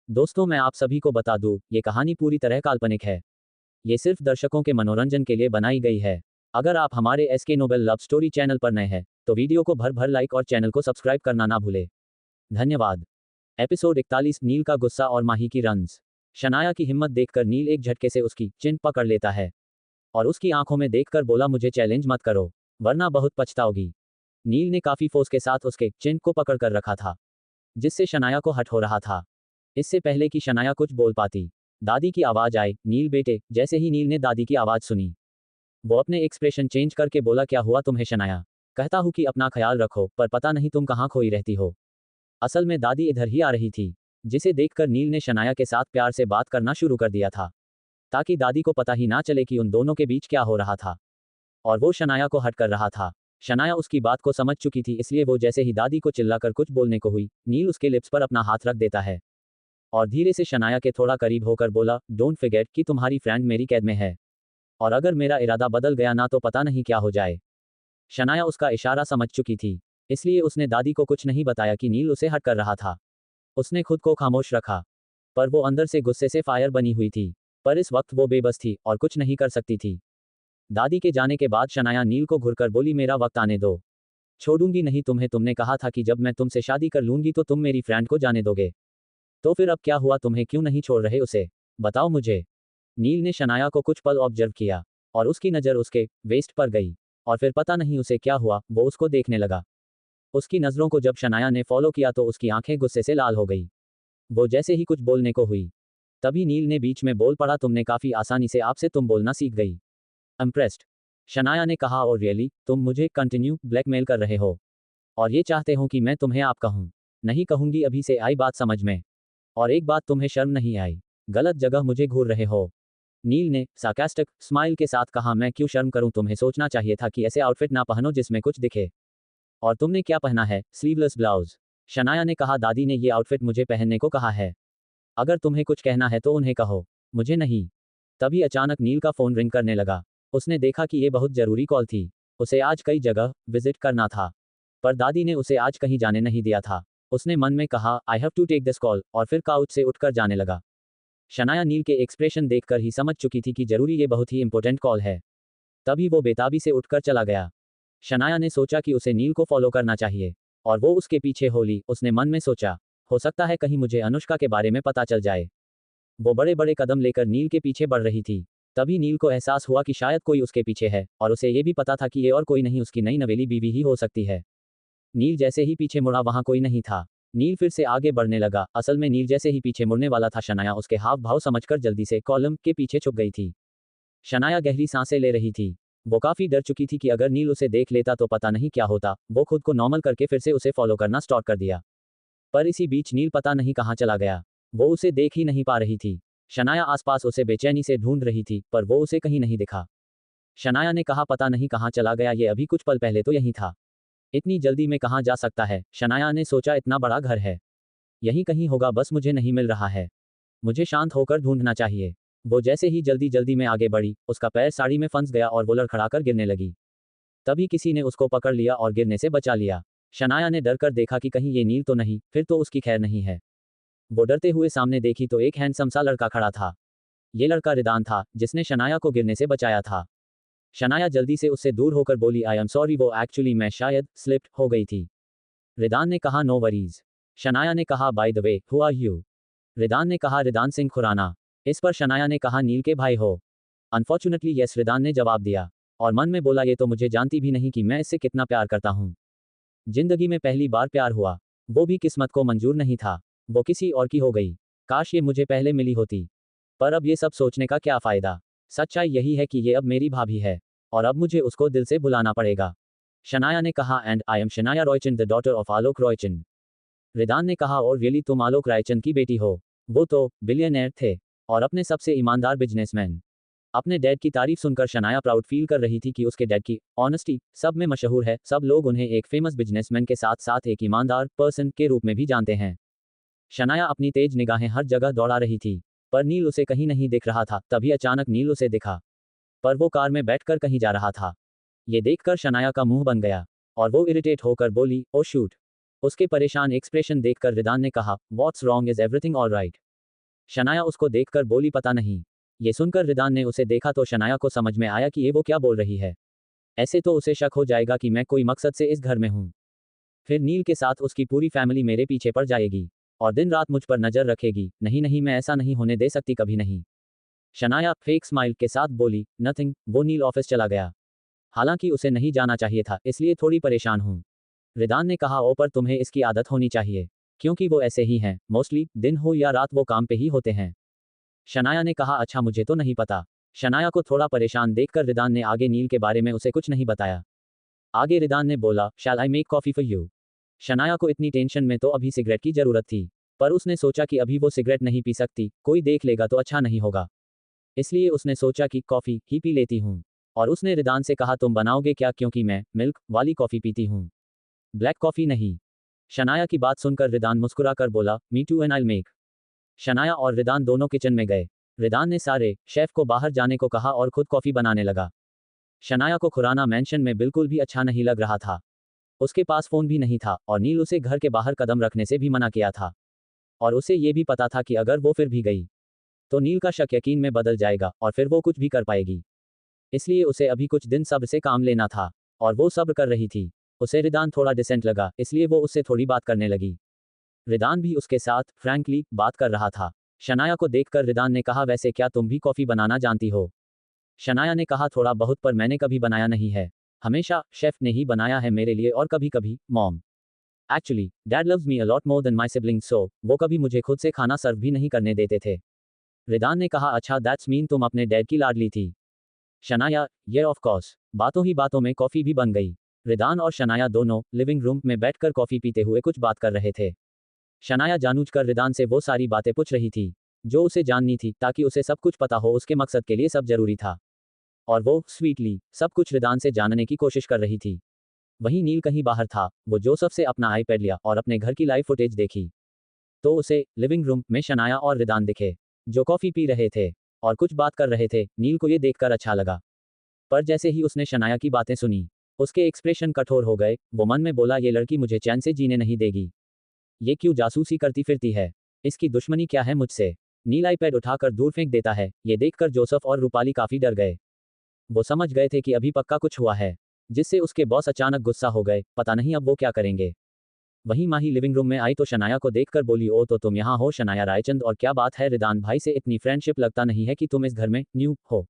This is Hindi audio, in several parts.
दोस्तों, मैं आप सभी को बता दूं, ये कहानी पूरी तरह काल्पनिक है। ये सिर्फ दर्शकों के मनोरंजन के लिए बनाई गई है। अगर आप हमारे SK novel love story channel पर नए हैं, तो वीडियो को भर भर लाइक और चैनल को सब्सक्राइब करना ना भूले। धन्यवाद। एपिसोड 41, नील का गुस्सा और माही की रंज। शनाया की हिम्मत देखकर नील एक झटके से उसकी चिन पकड़ लेता है और उसकी आंखों में देखकर बोला, मुझे चैलेंज मत करो, वरना बहुत पछताओगी। नील ने काफी फोर्स के साथ उसके चिन को पकड़ कर रखा था, जिससे शनाया को हट हो रहा था। इससे पहले कि शनाया कुछ बोल पाती, दादी की आवाज आई, नील बेटे। जैसे ही नील ने दादी की आवाज सुनी, वो अपने एक्सप्रेशन चेंज करके बोला, क्या हुआ तुम्हें शनाया? कहता हूं कि अपना ख्याल रखो, पर पता नहीं तुम कहाँ खोई रहती हो। असल में दादी इधर ही आ रही थी, जिसे देखकर नील ने शनाया के साथ प्यार से बात करना शुरू कर दिया था, ताकि दादी को पता ही ना चले कि उन दोनों के बीच क्या हो रहा था। और वो शनाया को हट कर रहा था। शनाया उसकी बात को समझ चुकी थी, इसलिए वो जैसे ही दादी को चिल्लाकर कुछ बोलने को हुई, नील उसके लिप्स पर अपना हाथ रख देता है और धीरे से शनाया के थोड़ा करीब होकर बोला, डोंट फॉरगेट कि तुम्हारी फ्रेंड मेरी कैद में है, और अगर मेरा इरादा बदल गया ना तो पता नहीं क्या हो जाए। शनाया उसका इशारा समझ चुकी थी, इसलिए उसने दादी को कुछ नहीं बताया कि नील उसे हट कर रहा था। उसने खुद को खामोश रखा, पर वो अंदर से गुस्से से फायर बनी हुई थी। पर इस वक्त वो बेबस थी और कुछ नहीं कर सकती थी। दादी के जाने के बाद शनाया नील को घुरकर बोली, मेरा वक्त आने दो, छोड़ूंगी नहीं तुम्हें। तुमने कहा था कि जब मैं तुमसे शादी कर लूंगी तो तुम मेरी फ्रेंड को जाने दोगे, तो फिर अब क्या हुआ? तुम्हें क्यों नहीं छोड़ रहे उसे? बताओ मुझे। नील ने शनाया को कुछ पल ऑब्जर्व किया और उसकी नज़र उसके वेस्ट पर गई, और फिर पता नहीं उसे क्या हुआ, वो उसको देखने लगा। उसकी नज़रों को जब शनाया ने फॉलो किया तो उसकी आंखें गुस्से से लाल हो गई। वो जैसे ही कुछ बोलने को हुई, तभी नील ने बीच में बोल पड़ा, तुमने काफी आसानी से आपसे तुम बोलना सीख गई। इम्प्रेस्ड, शनाया ने कहा, और रियली तुम मुझे कंटिन्यू ब्लैकमेल कर रहे हो और ये चाहते हो कि मैं तुम्हें आप कहूं? नहीं कहूंगी, अभी से आई बात समझ में। और एक बात, तुम्हें शर्म नहीं आई? गलत जगह मुझे घूर रहे हो। नील ने सार्कास्टिक स्माइल के साथ कहा, मैं क्यों शर्म करूं? तुम्हें सोचना चाहिए था कि ऐसे आउटफिट ना पहनो जिसमें कुछ दिखे। और तुमने क्या पहना है? Sleeveless blouse. शनाया ने कहा, दादी ने ये आउटफिट मुझे पहनने को कहा है। अगर तुम्हें कुछ कहना है तो उन्हें कहो, मुझे नहीं। तभी अचानक नील का फोन रिंग करने लगा। उसने देखा कि ये बहुत जरूरी कॉल थी। उसे आज कई जगह विजिट करना था, पर दादी ने उसे आज कहीं जाने नहीं दिया था। उसने मन में कहा, I have to take this call, और फिर काउच से उठकर जाने लगा। शनाया नील के एक्सप्रेशन देखकर ही समझ चुकी थी कि जरूरी ये बहुत ही इंपॉर्टेंट कॉल है। तभी वो बेताबी से उठकर चला गया। शनाया ने सोचा कि उसे नील को फॉलो करना चाहिए, और वो उसके पीछे हो ली। उसने मन में सोचा, हो सकता है कहीं मुझे अनुष्का के बारे में पता चल जाए। वो बड़े बड़े कदम लेकर नील के पीछे बढ़ रही थी। तभी नील को एहसास हुआ कि शायद कोई उसके पीछे है, और उसे ये भी पता था कि ये और कोई नहीं, उसकी नई नवेली बीवी ही हो सकती है। नील जैसे ही पीछे मुड़ा, वहां कोई नहीं था। नील फिर से आगे बढ़ने लगा। असल में नील जैसे ही पीछे मुड़ने वाला था, शनाया उसके हाव भाव समझकर जल्दी से कॉलम के पीछे छुप गई थी। शनाया गहरी सांसें ले रही थी। वो काफी डर चुकी थी कि अगर नील उसे देख लेता तो पता नहीं क्या होता। वो खुद को नॉर्मल करके फिर से उसे फॉलो करना स्टार्ट कर दिया। पर इसी बीच नील पता नहीं कहाँ चला गया। वो उसे देख ही नहीं पा रही थी। शनाया आसपास उसे बेचैनी से ढूंढ रही थी, पर वो उसे कहीं नहीं दिखा। शनाया ने कहा, पता नहीं कहाँ चला गया, ये अभी कुछ पल पहले तो यहीं था। इतनी जल्दी में कहाँ जा सकता है? शनाया ने सोचा, इतना बड़ा घर है, यहीं कहीं होगा, बस मुझे नहीं मिल रहा है। मुझे शांत होकर ढूंढना चाहिए। वो जैसे ही जल्दी जल्दी में आगे बढ़ी, उसका पैर साड़ी में फंस गया और वो लड़खड़ाकर गिरने लगी। तभी किसी ने उसको पकड़ लिया और गिरने से बचा लिया। शनाया ने डर कर देखा कि कहीं ये नील तो नहीं, फिर तो उसकी खैर नहीं है। वो डरते हुए सामने देखी तो एक हैंडसम सा लड़का खड़ा था। ये लड़का रिदान था, जिसने शनाया को गिरने से बचाया था। शनाया जल्दी से उससे दूर होकर बोली, आई एम सॉरी, वो एक्चुअली मैं शायद स्लिप्ड हो गई थी। रिदान ने कहा, नो वरीज। शनाया ने कहा, by the way, who are you? Ridaan ने कहा, रिदान सिंह खुराना। इस पर शनाया ने कहा, नील के भाई हो? अनफॉर्चुनेटली यस, रिदान ने जवाब दिया, और मन में बोला, ये तो मुझे जानती भी नहीं कि मैं इससे कितना प्यार करता हूँ। जिंदगी में पहली बार प्यार हुआ, वो भी किस्मत को मंजूर नहीं था। वो किसी और की हो गई। काश ये मुझे पहले मिली होती। पर अब ये सब सोचने का क्या फायदा? सच्चाई यही है कि ये अब मेरी भाभी है, और अब मुझे उसको दिल से बुलाना पड़ेगा। शनाया ने कहा, and I am Shanaya Roychand, the daughter of Alok Roychand. Ridaan ने कहा, और रियली तुम आलोक रायचंद की बेटी हो? वो तो बिलियनर थे, और अपने सबसे ईमानदार बिजनेसमैन। अपने डैड की तारीफ सुनकर शनाया प्राउड फील कर रही थी कि उसके डैड की ऑनेस्टी सब में मशहूर है। सब लोग उन्हें एक फेमस बिजनेसमैन के साथ साथ एक ईमानदार पर्सन के रूप में भी जानते हैं। शनाया अपनी तेज निगाहें हर जगह दौड़ा रही थी, पर नील उसे कहीं नहीं दिख रहा था। तभी अचानक नील उसे दिखा, पर वो कार में बैठकर कहीं जा रहा था। ये देखकर शनाया का मुंह बन गया, और वो इरिटेट होकर बोली, ओ शूट। उसके परेशान एक्सप्रेशन देखकर रिदान ने कहा, what's wrong, is everything all right? Shanaya उसको देखकर बोली पता नहीं। ये सुनकर रिदान ने उसे देखा तो शनाया को समझ में आया कि ये वो क्या बोल रही है। ऐसे तो उसे शक हो जाएगा कि मैं कोई मकसद से इस घर में हूँ। फिर नील के साथ उसकी पूरी फैमिली मेरे पीछे पड़ जाएगी और दिन रात मुझ पर नजर रखेगी। नहीं नहीं, मैं ऐसा नहीं होने दे सकती, कभी नहीं। शनाया फेक स्माइल के साथ बोली, नथिंग। वो नील ऑफिस चला गया। हालांकि उसे नहीं जाना चाहिए था, इसलिए थोड़ी परेशान हूँ। रिदान ने कहा, ओ पर तुम्हें इसकी आदत होनी चाहिए, क्योंकि वो ऐसे ही हैं, मोस्टली दिन हो या रात वो काम पे ही होते हैं। शनाया ने कहा, अच्छा मुझे तो नहीं पता। शनाया को थोड़ा परेशान देखकर रिदान ने आगे नील के बारे में उसे कुछ नहीं बताया। आगे रिदान ने बोला, shall I make coffee for you. Shanaya को इतनी टेंशन में तो अभी सिगरेट की जरूरत थी, पर उसने सोचा कि अभी वो सिगरेट नहीं पी सकती, कोई देख लेगा तो अच्छा नहीं होगा। इसलिए उसने सोचा कि कॉफी ही पी लेती हूँ। और उसने रिदान से कहा, तुम बनाओगे क्या, क्योंकि मैं मिल्क वाली कॉफी पीती हूँ, ब्लैक कॉफी नहीं। शनाया की बात सुनकर रिदान मुस्कुराकर बोला, me too and I make. Shanaya और रिदान दोनों किचन में गए। रिदान ने सारे शेफ को बाहर जाने को कहा और खुद कॉफी बनाने लगा। शनाया को खुराना मैंशन में बिल्कुल भी अच्छा नहीं लग रहा था। उसके पास फोन भी नहीं था और नील उसे घर के बाहर कदम रखने से भी मना किया था। और उसे ये भी पता था कि अगर वो फिर भी गई तो नील का शक यकीन में बदल जाएगा और फिर वो कुछ भी कर पाएगी। इसलिए उसे अभी कुछ दिन सब्र से काम लेना था और वो सब्र कर रही थी। उसे रिदान थोड़ा डिसेंट लगा, इसलिए वो उससे थोड़ी बात करने लगी। रिदान भी उसके साथ फ्रैंकली बात कर रहा था। शनाया को देखकर रिदान ने कहा, वैसे क्या तुम भी कॉफी बनाना जानती हो? शनाया ने कहा, थोड़ा बहुत, पर मैंने कभी बनाया नहीं है। हमेशा शेफ ने ही बनाया है मेरे लिए और कभी कभी mom. Actually dad loves me a lot more than my siblings, so वो कभी मुझे खुद से खाना सर्व भी नहीं करने देते थे। रिदान ने कहा, अच्छा दैट्स मीन तुम अपने डैड की लाडली थी। शनाया, ये ऑफ कोर्स। बातों ही बातों में कॉफी भी बन गई। रिदान और शनाया दोनों लिविंग रूम में बैठकर कॉफी पीते हुए कुछ बात कर रहे थे। शनाया जानबूझकर रिदान से वो सारी बातें पूछ रही थी जो उसे जाननी थी, ताकि उसे सब कुछ पता हो। उसके मकसद के लिए सब जरूरी था और वो स्वीटली सब कुछ रिदान से जानने की कोशिश कर रही थी। वहीं नील कहीं बाहर था। वो जोसफ से अपना आईपैड लिया और अपने घर की लाइव फुटेज देखी तो उसे लिविंग रूम में शनाया और रिदान दिखे, जो कॉफी पी रहे थे और कुछ बात कर रहे थे। नील को ये देखकर अच्छा लगा, पर जैसे ही उसने शनाया की बातें सुनी, उसके एक्सप्रेशन कठोर हो गए। वो मन में बोला, ये लड़की मुझे चैन से जीने नहीं देगी। ये क्यों जासूसी करती फिरती है? इसकी दुश्मनी क्या है मुझसे? नील आईपैड उठाकर दूर फेंक देता है। ये देखकर जोसफ और रूपाली काफी डर गए। वो समझ गए थे कि अभी पक्का कुछ हुआ है, जिससे उसके बॉस अचानक गुस्सा हो गए। पता नहीं अब वो क्या करेंगे। वहीं माही लिविंग रूम में आई तो शनाया को देखकर बोली, ओ तो तुम यहाँ हो शनाया रायचंद, और क्या बात है, रिदान भाई से इतनी फ्रेंडशिप, लगता नहीं है कि तुम इस घर में न्यू हो।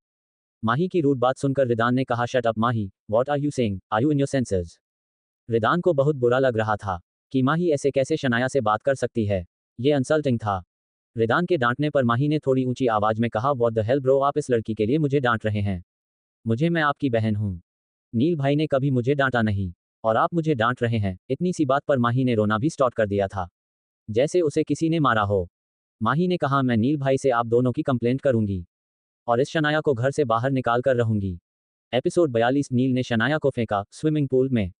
माही की रूड बात सुनकर रिदान ने कहा, shut up Mahi, what are you saying, are you in your senses? Ridaan को बहुत बुरा लग रहा था कि माही ऐसे कैसे शनाया से बात कर सकती है। ये इंसल्टिंग था। रिदान के डांटने पर माही ने थोड़ी ऊंची आवाज में कहा, व्हाट द हेल ब्रो, आप इस लड़की के लिए मुझे डांट रहे हैं? मैं आपकी बहन हूँ। नील भाई ने कभी मुझे डांटा नहीं और आप मुझे डांट रहे हैं। इतनी सी बात पर माही ने रोना भी स्टार्ट कर दिया था, जैसे उसे किसी ने मारा हो। माही ने कहा, मैं नील भाई से आप दोनों की कंप्लेंट करूंगी और इस शनाया को घर से बाहर निकाल कर रहूंगी। एपिसोड 42। नील ने शनाया को फेंका स्विमिंग पूल में।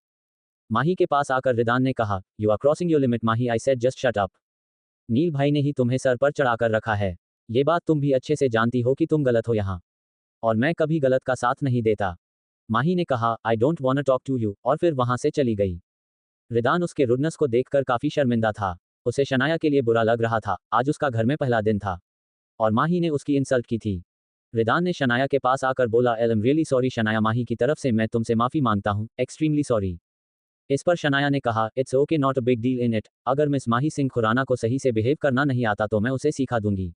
माही के पास आकर रिदान ने कहा, you are crossing your limit Mahi, I said just shut up. Neel भाई ने ही तुम्हें सर पर चढ़ाकर रखा है। ये बात तुम भी अच्छे से जानती हो कि तुम गलत हो यहाँ, और मैं कभी गलत का साथ नहीं देता। माही ने कहा, I don't want talk to you, और फिर वहां से चली गई। रिदान उसके रुडनेस को देखकर काफी शर्मिंदा था। उसे शनाया के लिए बुरा लग रहा था। आज उसका घर में पहला दिन था और माही ने उसकी इंसल्ट की थी। रिदान ने शनाया के पास आकर बोला, I am really sorry Shanaya, Mahi की तरफ से मैं तुमसे माफी मांगता हूँ, एक्सट्रीमली सॉरी। इस पर शनाया ने कहा, it's okay, not a big deal in it. अगर मिस माही सिंह खुराना को सही से बिहेव करना नहीं आता तो मैं उसे सिखा दूंगी।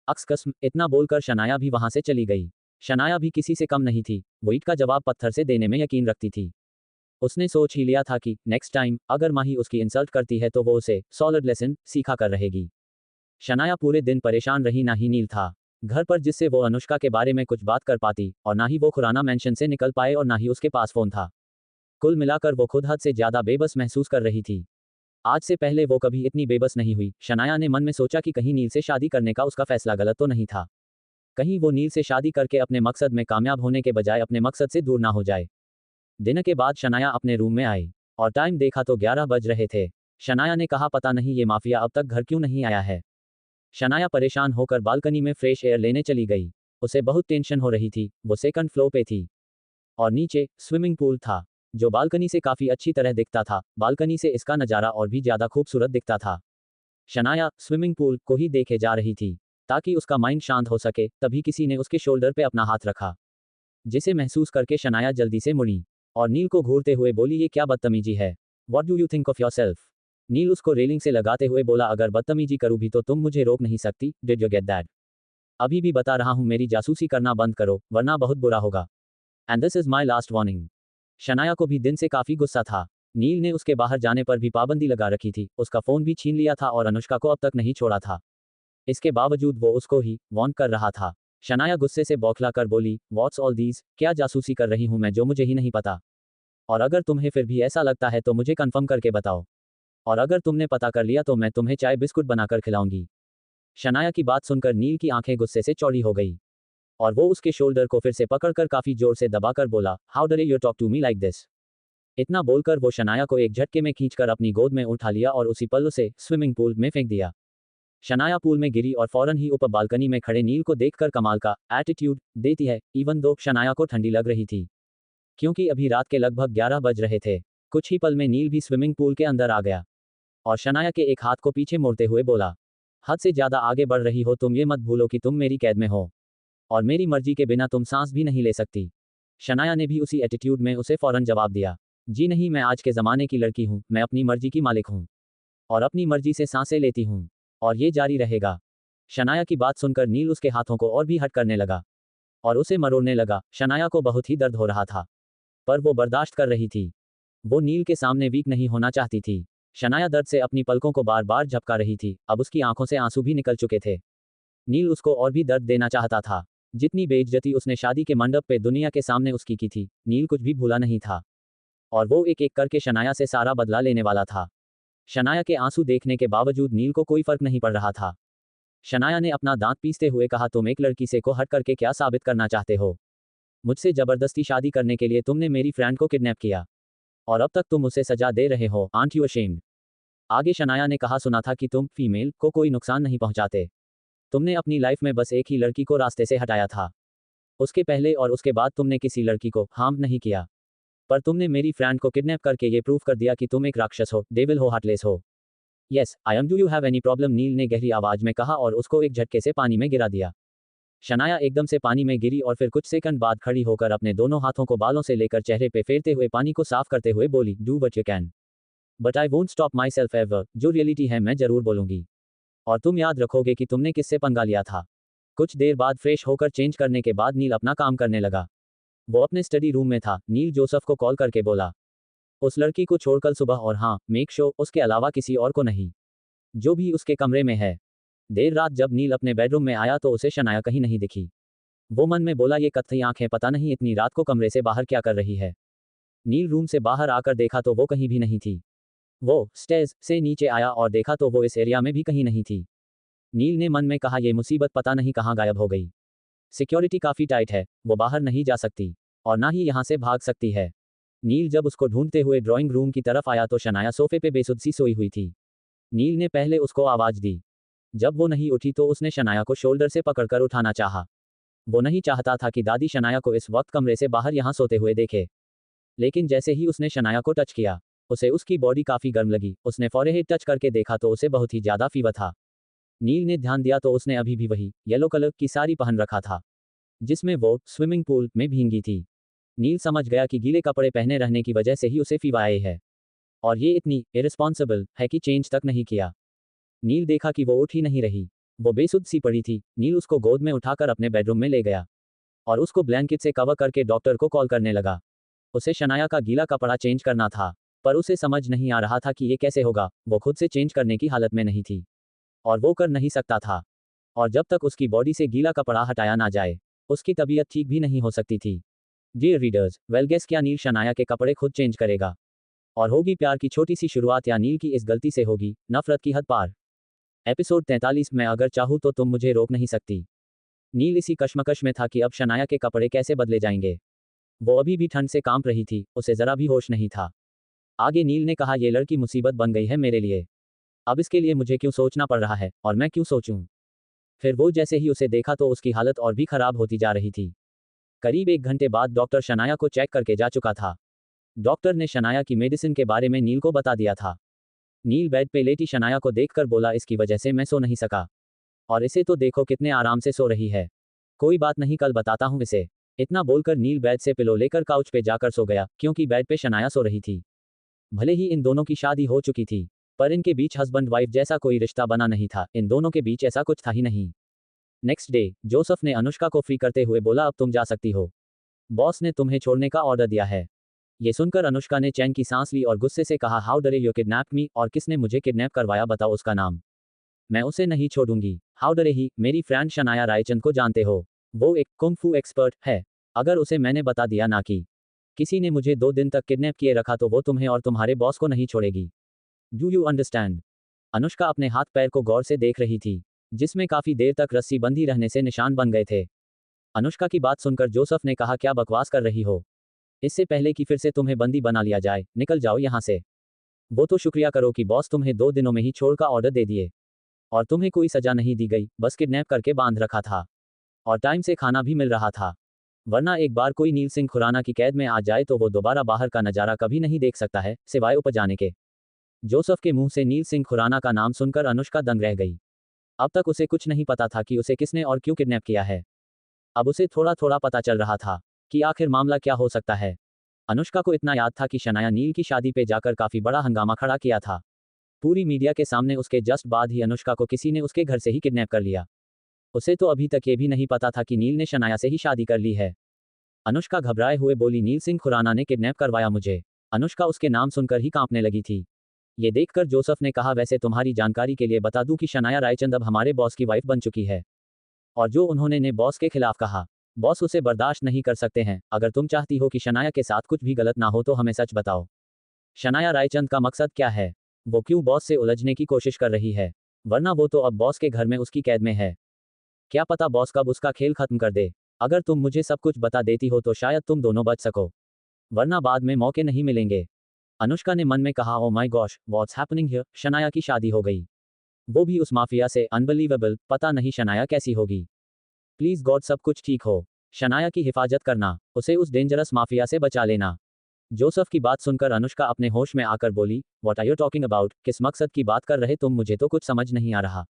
अक्स कसम। इतना बोलकर शनाया भी वहां से चली गई। शनाया भी किसी से कम नहीं थी। वो ईंट का जवाब पत्थर से देने में यकीन रखती थी। उसने सोच ही लिया था कि नेक्स्ट टाइम अगर माही उसकी इंसल्ट करती है तो वो उसे सॉलिड लेसन सिखा कर रहेगी। शनाया पूरे दिन परेशान रही। ना ही नील था घर पर जिससे वो अनुष्का के बारे में कुछ बात कर पाती, और ना ही वो खुराना मेंशन से निकल पाए, और ना ही उसके पास फोन था। कुल मिलाकर वो खुद हद से ज्यादा बेबस महसूस कर रही थी। आज से पहले वो कभी इतनी बेबस नहीं हुई। शनाया ने मन में सोचा कि कहीं नील से शादी करने का उसका फैसला गलत तो नहीं था। कहीं वो नील से शादी करके अपने मकसद में कामयाब होने के बजाय अपने मकसद से दूर ना हो जाए। दिन के बाद शनाया अपने रूम में आई और टाइम देखा तो 11 बज रहे थे। शनाया ने कहा, पता नहीं ये माफिया अब तक घर क्यों नहीं आया है। शनाया परेशान होकर बालकनी में फ्रेश एयर लेने चली गई। उसे बहुत टेंशन हो रही थी। वो सेकंड फ्लोर पे थी और नीचे स्विमिंग पूल था, जो बालकनी से काफी अच्छी तरह दिखता था। बालकनी से इसका नज़ारा और भी ज्यादा खूबसूरत दिखता था। शनाया स्विमिंग पूल को ही देखे जा रही थी। ताकि उसका माइंड शांत हो सके, तभी किसी ने उसके शोल्डर पे अपना हाथ रखा, जिसे महसूस करके शनाया जल्दी से मुड़ी और नील को घूरते हुए बोली, ये क्या बदतमीजी है? What do you think of yourself? नील उसको रेलिंग से लगाते हुए बोला, अगर बदतमीजी करूँ भी तो तुम मुझे रोक नहीं सकती। Did you get that? अभी भी बता रहा हूँ, मेरी जासूसी करना बंद करो, वरना बहुत बुरा होगा। And this is my last warning. Shanaya को भी दिन से काफी गुस्सा था। नील ने उसके बाहर जाने पर भी पाबंदी लगा रखी थी, उसका फोन भी छीन लिया था और अनुष्का को अब तक नहीं छोड़ा था। इसके बावजूद वो उसको ही वॉर्न कर रहा था। शनाया गुस्से से बौखला कर बोली, व्हाट्स ऑल दीज? क्या जासूसी कर रही हूं मैं जो मुझे ही नहीं पता? और अगर तुम्हें फिर भी ऐसा लगता है तो मुझे कंफर्म करके बताओ, और अगर तुमने पता कर लिया तो मैं तुम्हें चाय बिस्कुट बनाकर खिलाऊंगी। शनाया की बात सुनकर नील की आंखें गुस्से से चौड़ी हो गई और वो उसके शोल्डर को फिर से पकड़कर काफी जोर से दबाकर बोला, how dare you talk to me like this? इतना बोलकर वो शनाया को एक झटके में खींचकर अपनी गोद में उठा लिया और उसी पल उसे स्विमिंग पूल में फेंक दिया। शनाया पूल में गिरी और फौरन ही ऊपर बालकनी में खड़े नील को देखकर कमाल का एटीट्यूड देती है, इवन दो शनाया को ठंडी लग रही थी, क्योंकि अभी रात के लगभग 11 बज रहे थे। कुछ ही पल में नील भी स्विमिंग पूल के अंदर आ गया और शनाया के एक हाथ को पीछे मोड़ते हुए बोला, हद से ज्यादा आगे बढ़ रही हो तुम, ये मत भूलो कि तुम मेरी कैद में हो और मेरी मर्जी के बिना तुम सांस भी नहीं ले सकती। शनाया ने भी उसी एटीट्यूड में उसे फौरन जवाब दिया, जी नहीं, मैं आज के ज़माने की लड़की हूँ, मैं अपनी मर्जी की मालिक हूँ और अपनी मर्जी से सांसें लेती हूँ और ये जारी रहेगा। शनाया की बात सुनकर नील उसके हाथों को और भी हट करने लगा और उसे मरोड़ने लगा। शनाया को बहुत ही दर्द हो रहा था, पर वो बर्दाश्त कर रही थी। वो नील के सामने वीक नहीं होना चाहती थी। शनाया दर्द से अपनी पलकों को बार बार झपका रही थी, अब उसकी आंखों से आंसू भी निकल चुके थे। नील उसको और भी दर्द देना चाहता था। जितनी बेइज्जती उसने शादी के मंडप पे दुनिया के सामने उसकी की थी, नील कुछ भी भूला नहीं था और वो एक एक करके शनाया से सारा बदला लेने वाला था। शनाया के आंसू देखने के बावजूद नील को कोई फर्क नहीं पड़ रहा था। शनाया ने अपना दांत पीसते हुए कहा, तुम एक लड़की से को हट करके क्या साबित करना चाहते हो? मुझसे जबरदस्ती शादी करने के लिए तुमने मेरी फ्रेंड को किडनैप किया और अब तक तुम उसे सजा दे रहे हो। Aunt you ashamed? आगे शनाया ने कहा, सुना था कि तुम फीमेल को कोई नुकसान नहीं पहुंचाते। तुमने अपनी लाइफ में बस एक ही लड़की को रास्ते से हटाया था, उसके पहले और उसके बाद तुमने किसी लड़की को हार्म नहीं किया, पर तुमने मेरी फ्रेंड को किडनैप करके ये प्रूव कर दिया कि तुम एक राक्षस हो, डेविल हो, हार्टलेस हो। Yes I am, do you have any problem? Neel ने गहरी आवाज में कहा और उसको एक झटके से पानी में गिरा दिया। शनाया एकदम से पानी में गिरी और फिर कुछ सेकंड बाद खड़ी होकर अपने दोनों हाथों को बालों से लेकर चेहरे पे फेरते हुए पानी को साफ करते हुए बोली, do what you can but I won't stop my self ever. जो रियलिटी है मैं जरूर बोलूंगी और तुम याद रखोगे कि तुमने किससे पंगा लिया था। कुछ देर बाद फ्रेश होकर चेंज करने के बाद नील अपना काम करने लगा। वो अपने स्टडी रूम में था। नील जोसेफ को कॉल करके बोला, उस लड़की को छोड़ कल सुबह और हाँ, मेक श्योर उसके अलावा किसी और को नहीं, जो भी उसके कमरे में है। देर रात जब नील अपने बेडरूम में आया तो उसे शनाया कहीं नहीं दिखी। वो मन में बोला, ये कत्थई आंखें पता नहीं इतनी रात को कमरे से बाहर क्या कर रही है। नील रूम से बाहर आकर देखा तो वो कहीं भी नहीं थी। वो स्टेज से नीचे आया और देखा तो वो इस एरिया में भी कहीं नहीं थी। नील ने मन में कहा, ये मुसीबत पता नहीं कहाँ गायब हो गई। सिक्योरिटी काफी टाइट है, वो बाहर नहीं जा सकती और ना ही यहाँ से भाग सकती है। नील जब उसको ढूंढते हुए ड्राइंग रूम की तरफ आया तो शनाया सोफे पे बेसुध सी सोई हुई थी। नील ने पहले उसको आवाज दी। जब वो नहीं उठी तो उसने शनाया को शोल्डर से पकड़कर उठाना चाहा। वो नहीं चाहता था कि दादी शनाया को इस वक्त कमरे से बाहर यहाँ सोते हुए देखे। लेकिन जैसे ही उसने शनाया को टच किया, उसे उसकी बॉडी काफी गर्म लगी। उसने फॉरहेड टच करके देखा तो उसे बहुत ही ज्यादा फीवर था। नील ने ध्यान दिया तो उसने अभी भी वही येलो कलर की साड़ी पहन रखा था, जिसमें वो स्विमिंग पूल में भींगी थी। नील समझ गया कि गीले कपड़े पहने रहने की वजह से ही उसे फीवर आई है और ये इतनी इररिस्पॉन्सिबल है कि चेंज तक नहीं किया। नील देखा कि वो उठ ही नहीं रही, वो बेसुध सी पड़ी थी। नील उसको गोद में उठाकर अपने बेडरूम में ले गया और उसको ब्लैंकेट से कवर करके डॉक्टर को कॉल करने लगा। उसे शनाया का गीला कपड़ा चेंज करना था, पर उसे समझ नहीं आ रहा था कि ये कैसे होगा। वो खुद से चेंज करने की हालत में नहीं थी और वो कर नहीं सकता था, और जब तक उसकी बॉडी से गीला कपड़ा हटाया ना जाए, उसकी तबीयत ठीक भी नहीं हो सकती थी। डियर रीडर्स, वेल गेस, क्या नील शनाया के कपड़े खुद चेंज करेगा और होगी प्यार की छोटी सी शुरुआत, या नील की इस गलती से होगी नफरत की हद पार? एपिसोड 43 में अगर चाहूँ तो तुम मुझे रोक नहीं सकती। नील इसी कश्मकश में था कि अब शनाया के कपड़े कैसे बदले जाएंगे। वो अभी भी ठंड से कांप रही थी, उसे जरा भी होश नहीं था। आगे नील ने कहा, ये लड़की मुसीबत बन गई है मेरे लिए। अब इसके लिए मुझे क्यों सोचना पड़ रहा है और मैं क्यों सोचूं? फिर वो जैसे ही उसे देखा तो उसकी हालत और भी खराब होती जा रही थी। करीब 1 घंटे बाद डॉक्टर शनाया को चेक करके जा चुका था। डॉक्टर ने शनाया की मेडिसिन के बारे में नील को बता दिया था। नील बेड पे लेटी शनाया को देखकर बोला, इसकी वजह से मैं सो नहीं सका और इसे तो देखो कितने आराम से सो रही है। कोई बात नहीं, कल बताता हूँ इसे। इतना बोलकर नील बेड से पिलो लेकर काउच पे जाकर सो गया, क्योंकि बेड पे शनाया सो रही थी। भले ही इन दोनों की शादी हो चुकी थी, पर इनके बीच हस्बैंड वाइफ जैसा कोई रिश्ता बना नहीं था, इन दोनों के बीच ऐसा कुछ था ही नहीं। नेक्स्ट डे जोसेफ ने अनुष्का को फ्री करते हुए बोला, अब तुम जा सकती हो। बॉस ने तुम्हें छोड़ने का ऑर्डर दिया है। ये सुनकर अनुष्का ने चैन की सांस ली और गुस्से से कहा, हाउ डरे यू किडनैप मी, और किसने मुझे किडनैप करवाया, बताओ उसका नाम। मैं उसे नहीं छोड़ूंगी। हाउ डरे ही, मेरी फ्रेंड शनाया रायचंद को जानते हो? वो एक कुंग फू एक्सपर्ट है। अगर उसे मैंने बता दिया ना कि किसी ने मुझे 2 दिन तक किडनैप किए रखा, तो वो तुम्हें और तुम्हारे बॉस को नहीं छोड़ेगी। Do you understand? अनुष्का अपने हाथ पैर को गौर से देख रही थी, जिसमें काफी देर तक रस्सी बंधी रहने से निशान बन गए थे। अनुष्का की बात सुनकर जोसेफ ने कहा, क्या बकवास कर रही हो? इससे पहले कि फिर से तुम्हें बंदी बना लिया जाए, निकल जाओ यहाँ से। वो तो शुक्रिया करो कि बॉस तुम्हें 2 दिनों में ही छोड़ का ऑर्डर दे दिए, और तुम्हें कोई सजा नहीं दी गई, बस किडनैप करके बांध रखा था, और टाइम से खाना भी मिल रहा था। वरना एक बार कोई नील सिंह खुराना की कैद में आ जाए तो वो दोबारा बाहर का नजारा कभी नहीं देख सकता है, सिवाय ऊपर जाने के। जोसेफ के मुंह से नील सिंह खुराना का नाम सुनकर अनुष्का दंग रह गई। अब तक उसे कुछ नहीं पता था कि उसे किसने और क्यों किडनैप किया है। अब उसे थोड़ा थोड़ा पता चल रहा था कि आखिर मामला क्या हो सकता है। अनुष्का को इतना याद था कि शनाया नील की शादी पे जाकर काफी बड़ा हंगामा खड़ा किया था। पूरी मीडिया के सामने उसके जस्ट बाद ही अनुष्का को किसी ने उसके घर से ही किडनैप कर लिया। उसे तो अभी तक ये भी नहीं पता था कि नील ने शनाया से ही शादी कर ली है। अनुष्का घबराए हुए बोली, नील सिंह खुराना ने किडनैप करवाया मुझे। अनुष्का उसके नाम सुनकर ही कांपने लगी थी। ये देखकर जोसेफ ने कहा, वैसे तुम्हारी जानकारी के लिए बता दूं कि शनाया रायचंद अब हमारे बॉस की वाइफ बन चुकी है। और जो उन्होंने ने बॉस के खिलाफ कहा, बॉस उसे बर्दाश्त नहीं कर सकते हैं। अगर तुम चाहती हो कि शनाया के साथ कुछ भी गलत ना हो तो हमें सच बताओ। शनाया रायचंद का मकसद क्या है? वो क्यों बॉस से उलझने की कोशिश कर रही है? वरना वो तो अब बॉस के घर में उसकी कैद में है। क्या पता बॉस कब उसका खेल खत्म कर दे। अगर तुम मुझे सब कुछ बता देती हो तो शायद तुम दोनों बच सको, वरना बाद में मौके नहीं मिलेंगे। अनुष्का ने मन में कहा, oh my gosh, what's happening here? Shanaya की शादी हो गई, वो भी उस माफिया से। अनबिलीवेबल। पता नहीं शनाया कैसी होगी। प्लीज गॉड सब कुछ ठीक हो। शनाया की हिफाजत करना, उसे उस डेंजरस माफिया से बचा लेना। जोसेफ की बात सुनकर अनुष्का अपने होश में आकर बोली, what are you talking about? किस मकसद की बात कर रहे तुम? मुझे तो कुछ समझ नहीं आ रहा।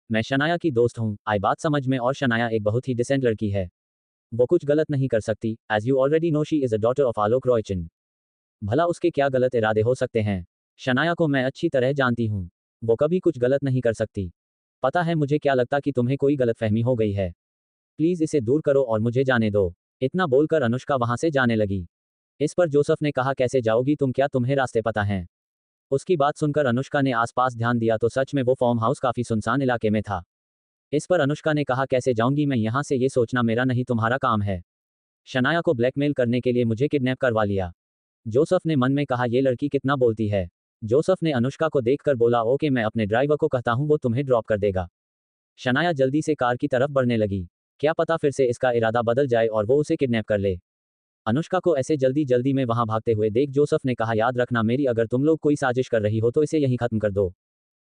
मैं शनाया की दोस्त हूँ, आई बात समझ में, और शनाया एक बहुत ही डिसेंट लड़की है। वो कुछ गलत नहीं कर सकती। As you already know she is a daughter of Alok Roychand. भला उसके क्या गलत इरादे हो सकते हैं? शनाया को मैं अच्छी तरह जानती हूँ, वो कभी कुछ गलत नहीं कर सकती। पता है मुझे क्या लगता कि तुम्हें कोई गलतफहमी हो गई है। प्लीज इसे दूर करो और मुझे जाने दो। इतना बोलकर अनुष्का वहां से जाने लगी। इस पर जोसेफ ने कहा, कैसे जाओगी तुम? क्या तुम्हें रास्ते पता हैं? उसकी बात सुनकर अनुष्का ने आसपास ध्यान दिया तो सच में वो फार्म हाउस काफी सुनसान इलाके में था। इस पर अनुष्का ने कहा, कैसे जाऊंगी मैं यहाँ से? ये सोचना मेरा नहीं तुम्हारा काम है। शनाया को ब्लैकमेल करने के लिए मुझे किडनैप करवा लिया। जोसेफ ने मन में कहा, ये लड़की कितना बोलती है। जोसेफ ने अनुष्का को देखकर बोला, ओके मैं अपने ड्राइवर को कहता हूँ, वो तुम्हें ड्रॉप कर देगा। शनाया जल्दी से कार की तरफ बढ़ने लगी। क्या पता फिर से इसका इरादा बदल जाए और वो उसे किडनैप कर ले। अनुष्का को ऐसे जल्दी जल्दी में वहां भागते हुए देख जोसेफ ने कहा, याद रखना मेरी, अगर तुम लोग कोई साजिश कर रही हो तो इसे यहीं खत्म कर दो,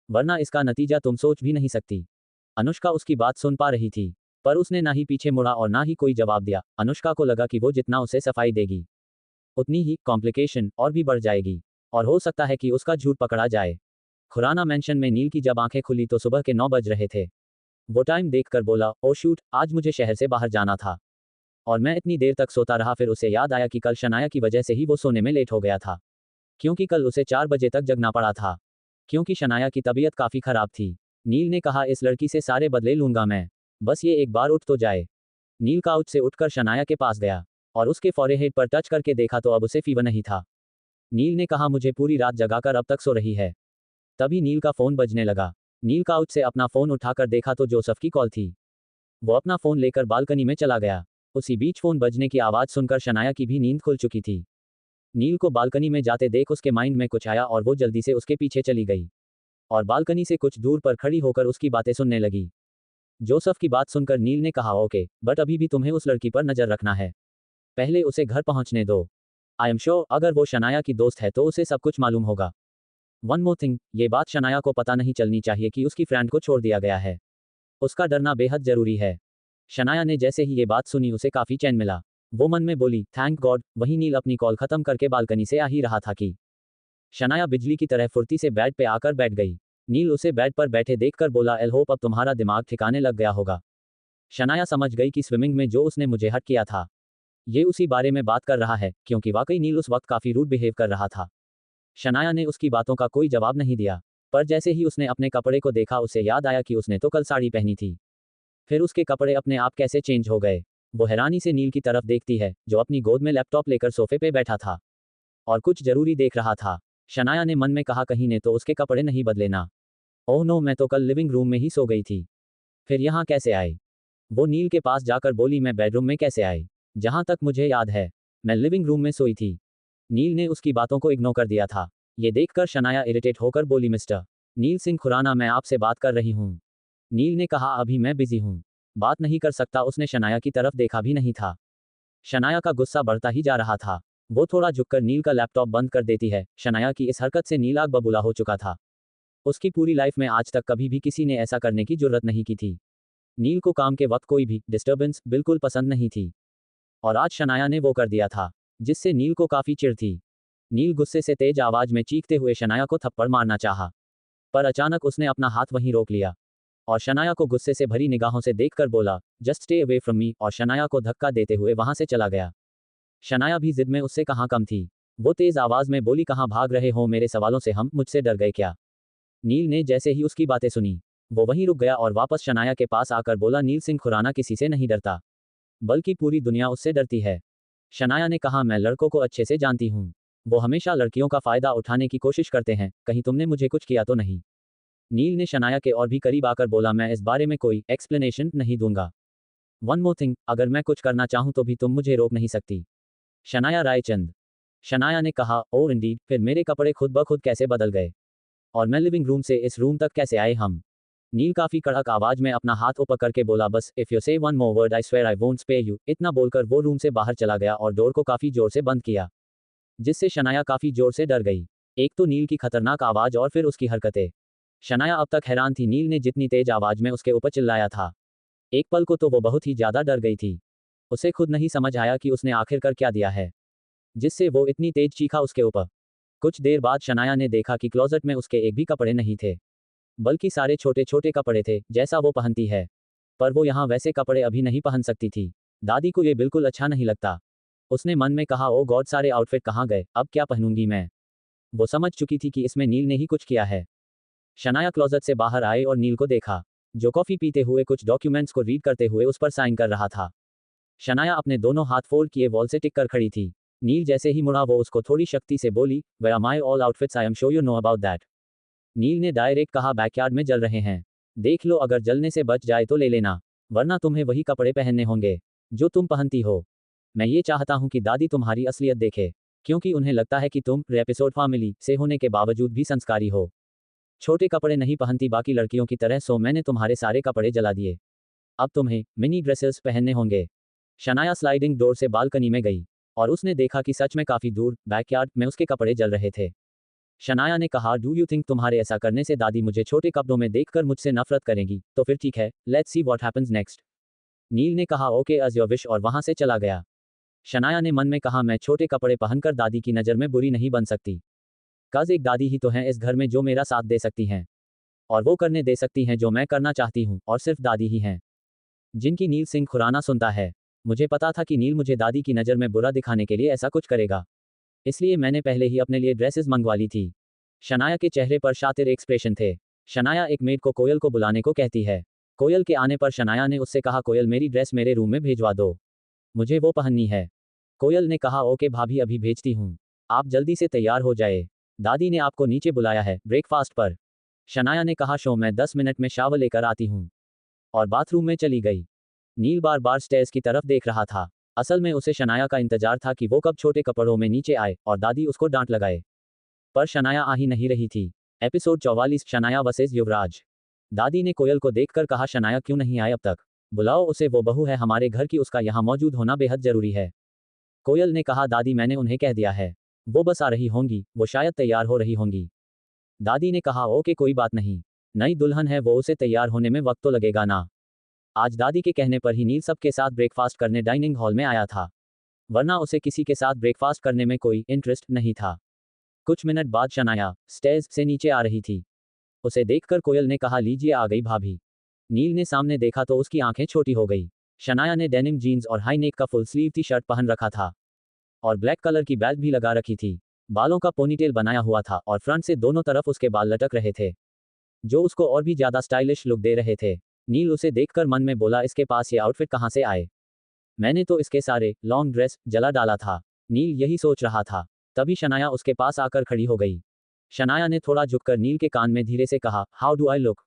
वरना इसका नतीजा तुम सोच भी नहीं सकती। अनुष्का उसकी बात सुन पा रही थी, पर उसने ना ही पीछे मुड़ा और ना ही कोई जवाब दिया। अनुष्का को लगा कि वो जितना उसे सफाई देगी, उतनी ही कॉम्प्लिकेशन और भी बढ़ जाएगी, और हो सकता है कि उसका झूठ पकड़ा जाए। खुराना मेंशन में नील की जब आंखें खुली तो सुबह के 9 बज रहे थे। वो टाइम देखकर बोला, ओ शूट, आज मुझे शहर से बाहर जाना था और मैं इतनी देर तक सोता रहा। फिर उसे याद आया कि कल शनाया की वजह से ही वो सोने में लेट हो गया था, क्योंकि कल उसे 4 बजे तक जगना पड़ा था, क्योंकि शनाया की तबीयत काफी खराब थी। नील ने कहा, इस लड़की से सारे बदले लूंगा मैं, बस ये एक बार उठ तो जाए। नील काउच से उठकर शनाया के पास गया और उसके फॉरहेड पर टच करके देखा तो अब उसे फीवर नहीं था। नील ने कहा, मुझे पूरी रात जगाकर अब तक सो रही है। तभी नील का फोन बजने लगा। नील काउच से अपना फोन उठाकर देखा तो जोसेफ की कॉल थी। वो अपना फोन लेकर बालकनी में चला गया। उसी बीच फोन बजने की आवाज सुनकर शनाया की भी नींद खुल चुकी थी। नील को बालकनी में जाते देख उसके माइंड में कुछ आया और वो जल्दी से उसके पीछे चली गई और बालकनी से कुछ दूर पर खड़ी होकर उसकी बातें सुनने लगी। जोसेफ की बात सुनकर नील ने कहा, ओके, बट अभी भी तुम्हें उस लड़की पर नजर रखना है, पहले उसे घर पहुंचने दो। आई एम श्योर अगर वो शनाया की दोस्त है तो उसे सब कुछ मालूम होगा। वन मोर थिंग, ये बात शनाया को पता नहीं चलनी चाहिए कि उसकी फ्रेंड को छोड़ दिया गया है। उसका डरना बेहद जरूरी है। शनाया ने जैसे ही ये बात सुनी उसे काफी चैन मिला। वो मन में बोली, थैंक गॉड। वहीं नील अपनी कॉल खत्म करके बालकनी से आ ही रहा था कि शनाया बिजली की तरह फुर्ती से बेड पे आकर बैठ गई। नील उसे बेड पर बैठे देखकर बोला, आई होप अब तुम्हारा दिमाग ठिकाने लग गया होगा। शनाया समझ गई कि स्विमिंग में जो उसने मुझे हर्ट किया था, ये उसी बारे में बात कर रहा है, क्योंकि वाकई नील उस वक्त काफी रूड बिहेव कर रहा था। शनाया ने उसकी बातों का कोई जवाब नहीं दिया, पर जैसे ही उसने अपने कपड़े को देखा उसे याद आया कि उसने तो कल साड़ी पहनी थी। फिर उसके कपड़े अपने आप कैसे चेंज हो गए। वो हैरानी से नील की तरफ देखती है, जो अपनी गोद में लैपटॉप लेकर सोफे पे बैठा था और कुछ जरूरी देख रहा था। शनाया ने मन में कहा, कहीं ने तो उसके कपड़े नहीं बदले ना। ओह नो, मैं तो कल लिविंग रूम में ही सो गई थी। फिर यहाँ कैसे आई? वो नील के पास जाकर बोली, मैं बेडरूम में कैसे आई? जहां तक मुझे याद है, मैं लिविंग रूम में सोई थी। नील ने उसकी बातों को इग्नोर कर दिया था। ये देखकर शनाया इरिटेट होकर बोली, मिस्टर नील सिंह खुराना, मैं आपसे बात कर रही हूँ। नील ने कहा, अभी मैं बिजी हूँ, बात नहीं कर सकता। उसने शनाया की तरफ देखा भी नहीं था। शनाया का गुस्सा बढ़ता ही जा रहा था। वो थोड़ा झुककर नील का लैपटॉप बंद कर देती है। शनाया की इस हरकत से नील आग बबूला हो चुका था। उसकी पूरी लाइफ में आज तक कभी भी किसी ने ऐसा करने की जरूरत नहीं की थी। नील को काम के वक्त कोई भी डिस्टर्बेंस बिल्कुल पसंद नहीं थी, और आज शनाया ने वो कर दिया था, जिससे नील को काफी चिढ़ थी। नील गुस्से से तेज आवाज में चीखते हुए शनाया को थप्पड़ मारना चाहा, पर अचानक उसने अपना हाथ वहीं रोक लिया और शनाया को गुस्से से भरी निगाहों से देखकर बोला, just stay away from me, और शनाया को धक्का देते हुए वहां से चला गया। शनाया भी जिद में उससे कहाँ कम थी। वो तेज आवाज में बोली, कहाँ भाग रहे हो? मेरे सवालों से हम मुझसे डर गए क्या? नील ने जैसे ही उसकी बातें सुनी, वो वहीं रुक गया और वापस शनाया के पास आकर बोला, नील सिंह खुराना किसी से नहीं डरता, बल्कि पूरी दुनिया उससे डरती है। शनाया ने कहा, मैं लड़कों को अच्छे से जानती हूँ, वो हमेशा लड़कियों का फायदा उठाने की कोशिश करते हैं, कहीं तुमने मुझे कुछ किया तो नहीं? नील ने शनाया के और भी करीब आकर बोला, मैं इस बारे में कोई एक्सप्लेनेशन नहीं दूंगा। वन मोर थिंग, अगर मैं कुछ करना चाहूं तो भी तुम मुझे रोक नहीं सकती। शनाया रायचंद। शनाया ने कहा, ओ इंडीड, फिर मेरे कपड़े खुद ब खुद कैसे बदल गए? और मैं लिविंग रूम से इस रूम तक कैसे आए हम? नील काफी कड़क आवाज में अपना हाथ ऊपर करके बोला, बस if you say one more word I swear I won't spare you. इतना बोलकर वो रूम से बाहर चला गया और डोर को काफी जोर से बंद किया, जिससे शनाया काफी जोर से डर गई। एक तो नील की खतरनाक आवाज और फिर उसकी हरकतें। शनाया अब तक हैरान थी, नील ने जितनी तेज आवाज में उसके ऊपर चिल्लाया था, एक पल को तो वो बहुत ही ज्यादा डर गई थी। उसे खुद नहीं समझ आया कि उसने आखिर कर क्या दिया है, जिससे वो इतनी तेज चीखा उसके ऊपर। कुछ देर बाद शनाया ने देखा कि क्लोजेट में उसके एक भी कपड़े नहीं थे, बल्कि सारे छोटे छोटे कपड़े थे जैसा वो पहनती है। पर वो यहाँ वैसे कपड़े अभी नहीं पहन सकती थी। दादी को ये बिल्कुल अच्छा नहीं लगता। उसने मन में कहा, ओ गॉड, सारे आउटफिट कहाँ गए, अब क्या पहनूंगी मैं? वो समझ चुकी थी कि इसमें नील ने ही कुछ किया है। शनाया क्लोजेट से बाहर आए और नील को देखा, जो कॉफी पीते हुए कुछ डॉक्यूमेंट्स को रीड करते हुए उस पर साइन कर रहा था। शनाया अपने दोनों हाथ फोल्ड किए वॉल से टिक कर खड़ी थी। नील जैसे ही मुड़ा वो उसको थोड़ी शक्ति से बोली, where are my all outfits, I am sure you know about that. Neel ने डायरेक्ट कहा, बैकयार्ड में जल रहे हैं, देख लो, अगर जलने से बच जाए तो ले लेना, वरना तुम्हें वही कपड़े पहनने होंगे जो तुम पहनती हो। मैं ये चाहता हूँ कि दादी तुम्हारी असलियत देखे, क्योंकि उन्हें लगता है कि तुम एपिसोड फैमिली से होने के बावजूद भी संस्कारी हो। छोटे कपड़े नहीं पहनती बाकी लड़कियों की तरह, सो मैंने तुम्हारे सारे कपड़े जला दिए। अब तुम्हें मिनी ड्रेसेस पहनने होंगे। शनाया स्लाइडिंग डोर से बालकनी में गई और उसने देखा कि सच में काफी दूर बैकयार्ड में उसके कपड़े जल रहे थे। शनाया ने कहा, डू यू थिंक तुम्हारे ऐसा करने से दादी मुझे छोटे कपड़ों में देखकर मुझसे नफरत करेंगी? तो फिर ठीक है, let's see what happens next. Neel ने कहा, ओके एज योर विश, और वहां से चला गया। शनाया ने मन में कहा, मैं छोटे कपड़े पहनकर दादी की नज़र में बुरी नहीं बन सकती। कज एक दादी ही तो हैं इस घर में जो मेरा साथ दे सकती हैं, और वो करने दे सकती हैं जो मैं करना चाहती हूँ, और सिर्फ दादी ही हैं जिनकी नील सिंह खुराना सुनता है। मुझे पता था कि नील मुझे दादी की नज़र में बुरा दिखाने के लिए ऐसा कुछ करेगा, इसलिए मैंने पहले ही अपने लिए ड्रेसेस मंगवा ली थी। शनाया के चेहरे पर शातिर एक्सप्रेशन थे। शनाया एक मेड को कोयल को बुलाने को कहती है। कोयल के आने पर शनाया ने उससे कहा, कोयल मेरी ड्रेस मेरे रूम में भेजवा दो, मुझे वो पहननी है। कोयल ने कहा, ओके भाभी, अभी भेजती हूँ, आप जल्दी से तैयार हो जाए, दादी ने आपको नीचे बुलाया है ब्रेकफास्ट पर। शनाया ने कहा, शो मैं 10 मिनट में शावर लेकर आती हूँ, और बाथरूम में चली गई। नील बार बार स्टेयर्स की तरफ देख रहा था। असल में उसे शनाया का इंतजार था कि वो कब छोटे कपड़ों में नीचे आए और दादी उसको डांट लगाए, पर शनाया आ ही नहीं रही थी। एपिसोड 44, शनाया वर्सेस युवराज। दादी ने कोयल को देखकर कहा, शनाया क्यों नहीं आए अब तक? बुलाओ उसे, वो बहू है हमारे घर की, उसका यहाँ मौजूद होना बेहद जरूरी है। कोयल ने कहा, दादी मैंने उन्हें कह दिया है, वो बस आ रही होंगी, वो शायद तैयार हो रही होंगी। दादी ने कहा, ओके कोई बात नहीं, नई दुल्हन है वो, उसे तैयार होने में वक्त तो लगेगा ना। आज दादी के कहने पर ही नील सबके साथ ब्रेकफास्ट करने डाइनिंग हॉल में आया था, वरना उसे किसी के साथ ब्रेकफास्ट करने में कोई इंटरेस्ट नहीं था। कुछ मिनट बाद शनाया स्टेज से नीचे आ रही थी। उसे देखकर कोयल ने कहा, लीजिए आ गई भाभी। नील ने सामने देखा तो उसकी आंखें छोटी हो गई। शनाया ने डेनिम जीन्स और हाई नेक का फुल स्लीव टी शर्ट पहन रखा था और ब्लैक कलर की बेल्ट भी लगा रखी थी। बालों का पोनीटेल बनाया हुआ था और फ्रंट से दोनों तरफ उसके बाल लटक रहे थे, जो उसको और भी ज्यादा स्टाइलिश लुक दे रहे थे। नील उसे देखकर मन में बोला, इसके पास ये आउटफिट कहाँ से आए? मैंने तो इसके सारे लॉन्ग ड्रेस जला डाला था। नील यही सोच रहा था। तभी शनाया उसके पास आकर खड़ी हो गई। शनाया ने थोड़ा झुककर नील के कान में धीरे से कहा, how do I look?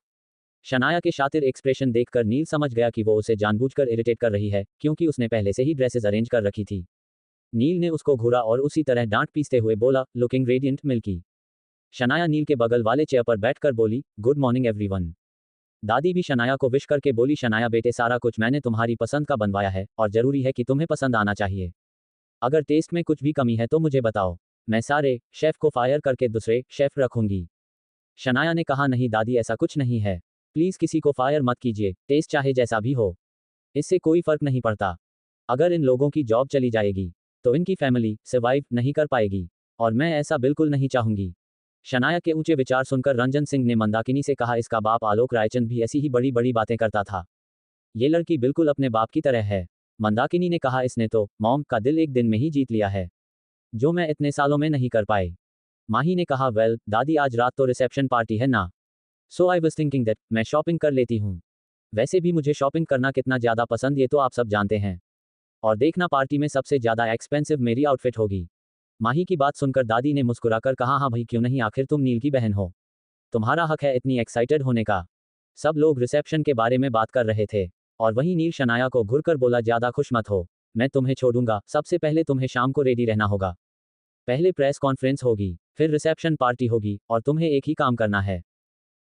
Shanaya के शातिर एक्सप्रेशन देखकर नील समझ गया कि वो उसे जानबूझकर इरिटेट कर रही है, क्योंकि उसने पहले से ही ड्रेसेस अरेंज कर रखी थी। नील ने उसको घूरा और उसी तरह डांट पीसते हुए बोला, लुकिंग रेडियंट मिल्की। शनाया नील के बगल वाले चेयर पर बैठकर बोली, गुड मॉर्निंग एवरीवन। दादी भी शनाया को विश करके बोली, शनाया बेटे, सारा कुछ मैंने तुम्हारी पसंद का बनवाया है और जरूरी है कि तुम्हें पसंद आना चाहिए। अगर टेस्ट में कुछ भी कमी है तो मुझे बताओ, मैं सारे शेफ को फायर करके दूसरे शेफ रखूंगी। शनाया ने कहा, नहीं दादी, ऐसा कुछ नहीं है। प्लीज किसी को फायर मत कीजिए, टेस्ट चाहे जैसा भी हो, इससे कोई फर्क नहीं पड़ता। अगर इन लोगों की जॉब चली जाएगी तो इनकी फैमिली सर्वाइव नहीं कर पाएगी और मैं ऐसा बिल्कुल नहीं चाहूंगी। शनाया के ऊंचे विचार सुनकर रंजन सिंह ने मंदाकिनी से कहा, इसका बाप आलोक रायचंद भी ऐसी ही बड़ी बड़ी बातें करता था। ये लड़की बिल्कुल अपने बाप की तरह है। मंदाकिनी ने कहा, इसने तो मॉम का दिल एक दिन में ही जीत लिया है, जो मैं इतने सालों में नहीं कर पाई। माही ने कहा, वेल दादी, आज रात तो रिसेप्शन पार्टी है ना, सो आई वाज थिंकिंग दैट मैं शॉपिंग कर लेती हूँ। वैसे भी मुझे शॉपिंग करना कितना ज़्यादा पसंद ये तो आप सब जानते हैं। और देखना, पार्टी में सबसे ज़्यादा एक्सपेंसिव मेरी आउटफिट होगी। माही की बात सुनकर दादी ने मुस्कुराकर कहा, हाँ भाई क्यों नहीं, आखिर तुम नील की बहन हो, तुम्हारा हक है इतनी एक्साइटेड होने का। सब लोग रिसेप्शन के बारे में बात कर रहे थे और वहीं नील शनाया को घुरकर बोला, ज़्यादा खुश मत हो, मैं तुम्हें छोड़ूंगा। सबसे पहले तुम्हें शाम को रेडी रहना होगा। पहले प्रेस कॉन्फ्रेंस होगी, फिर रिसेप्शन पार्टी होगी और तुम्हें एक ही काम करना है,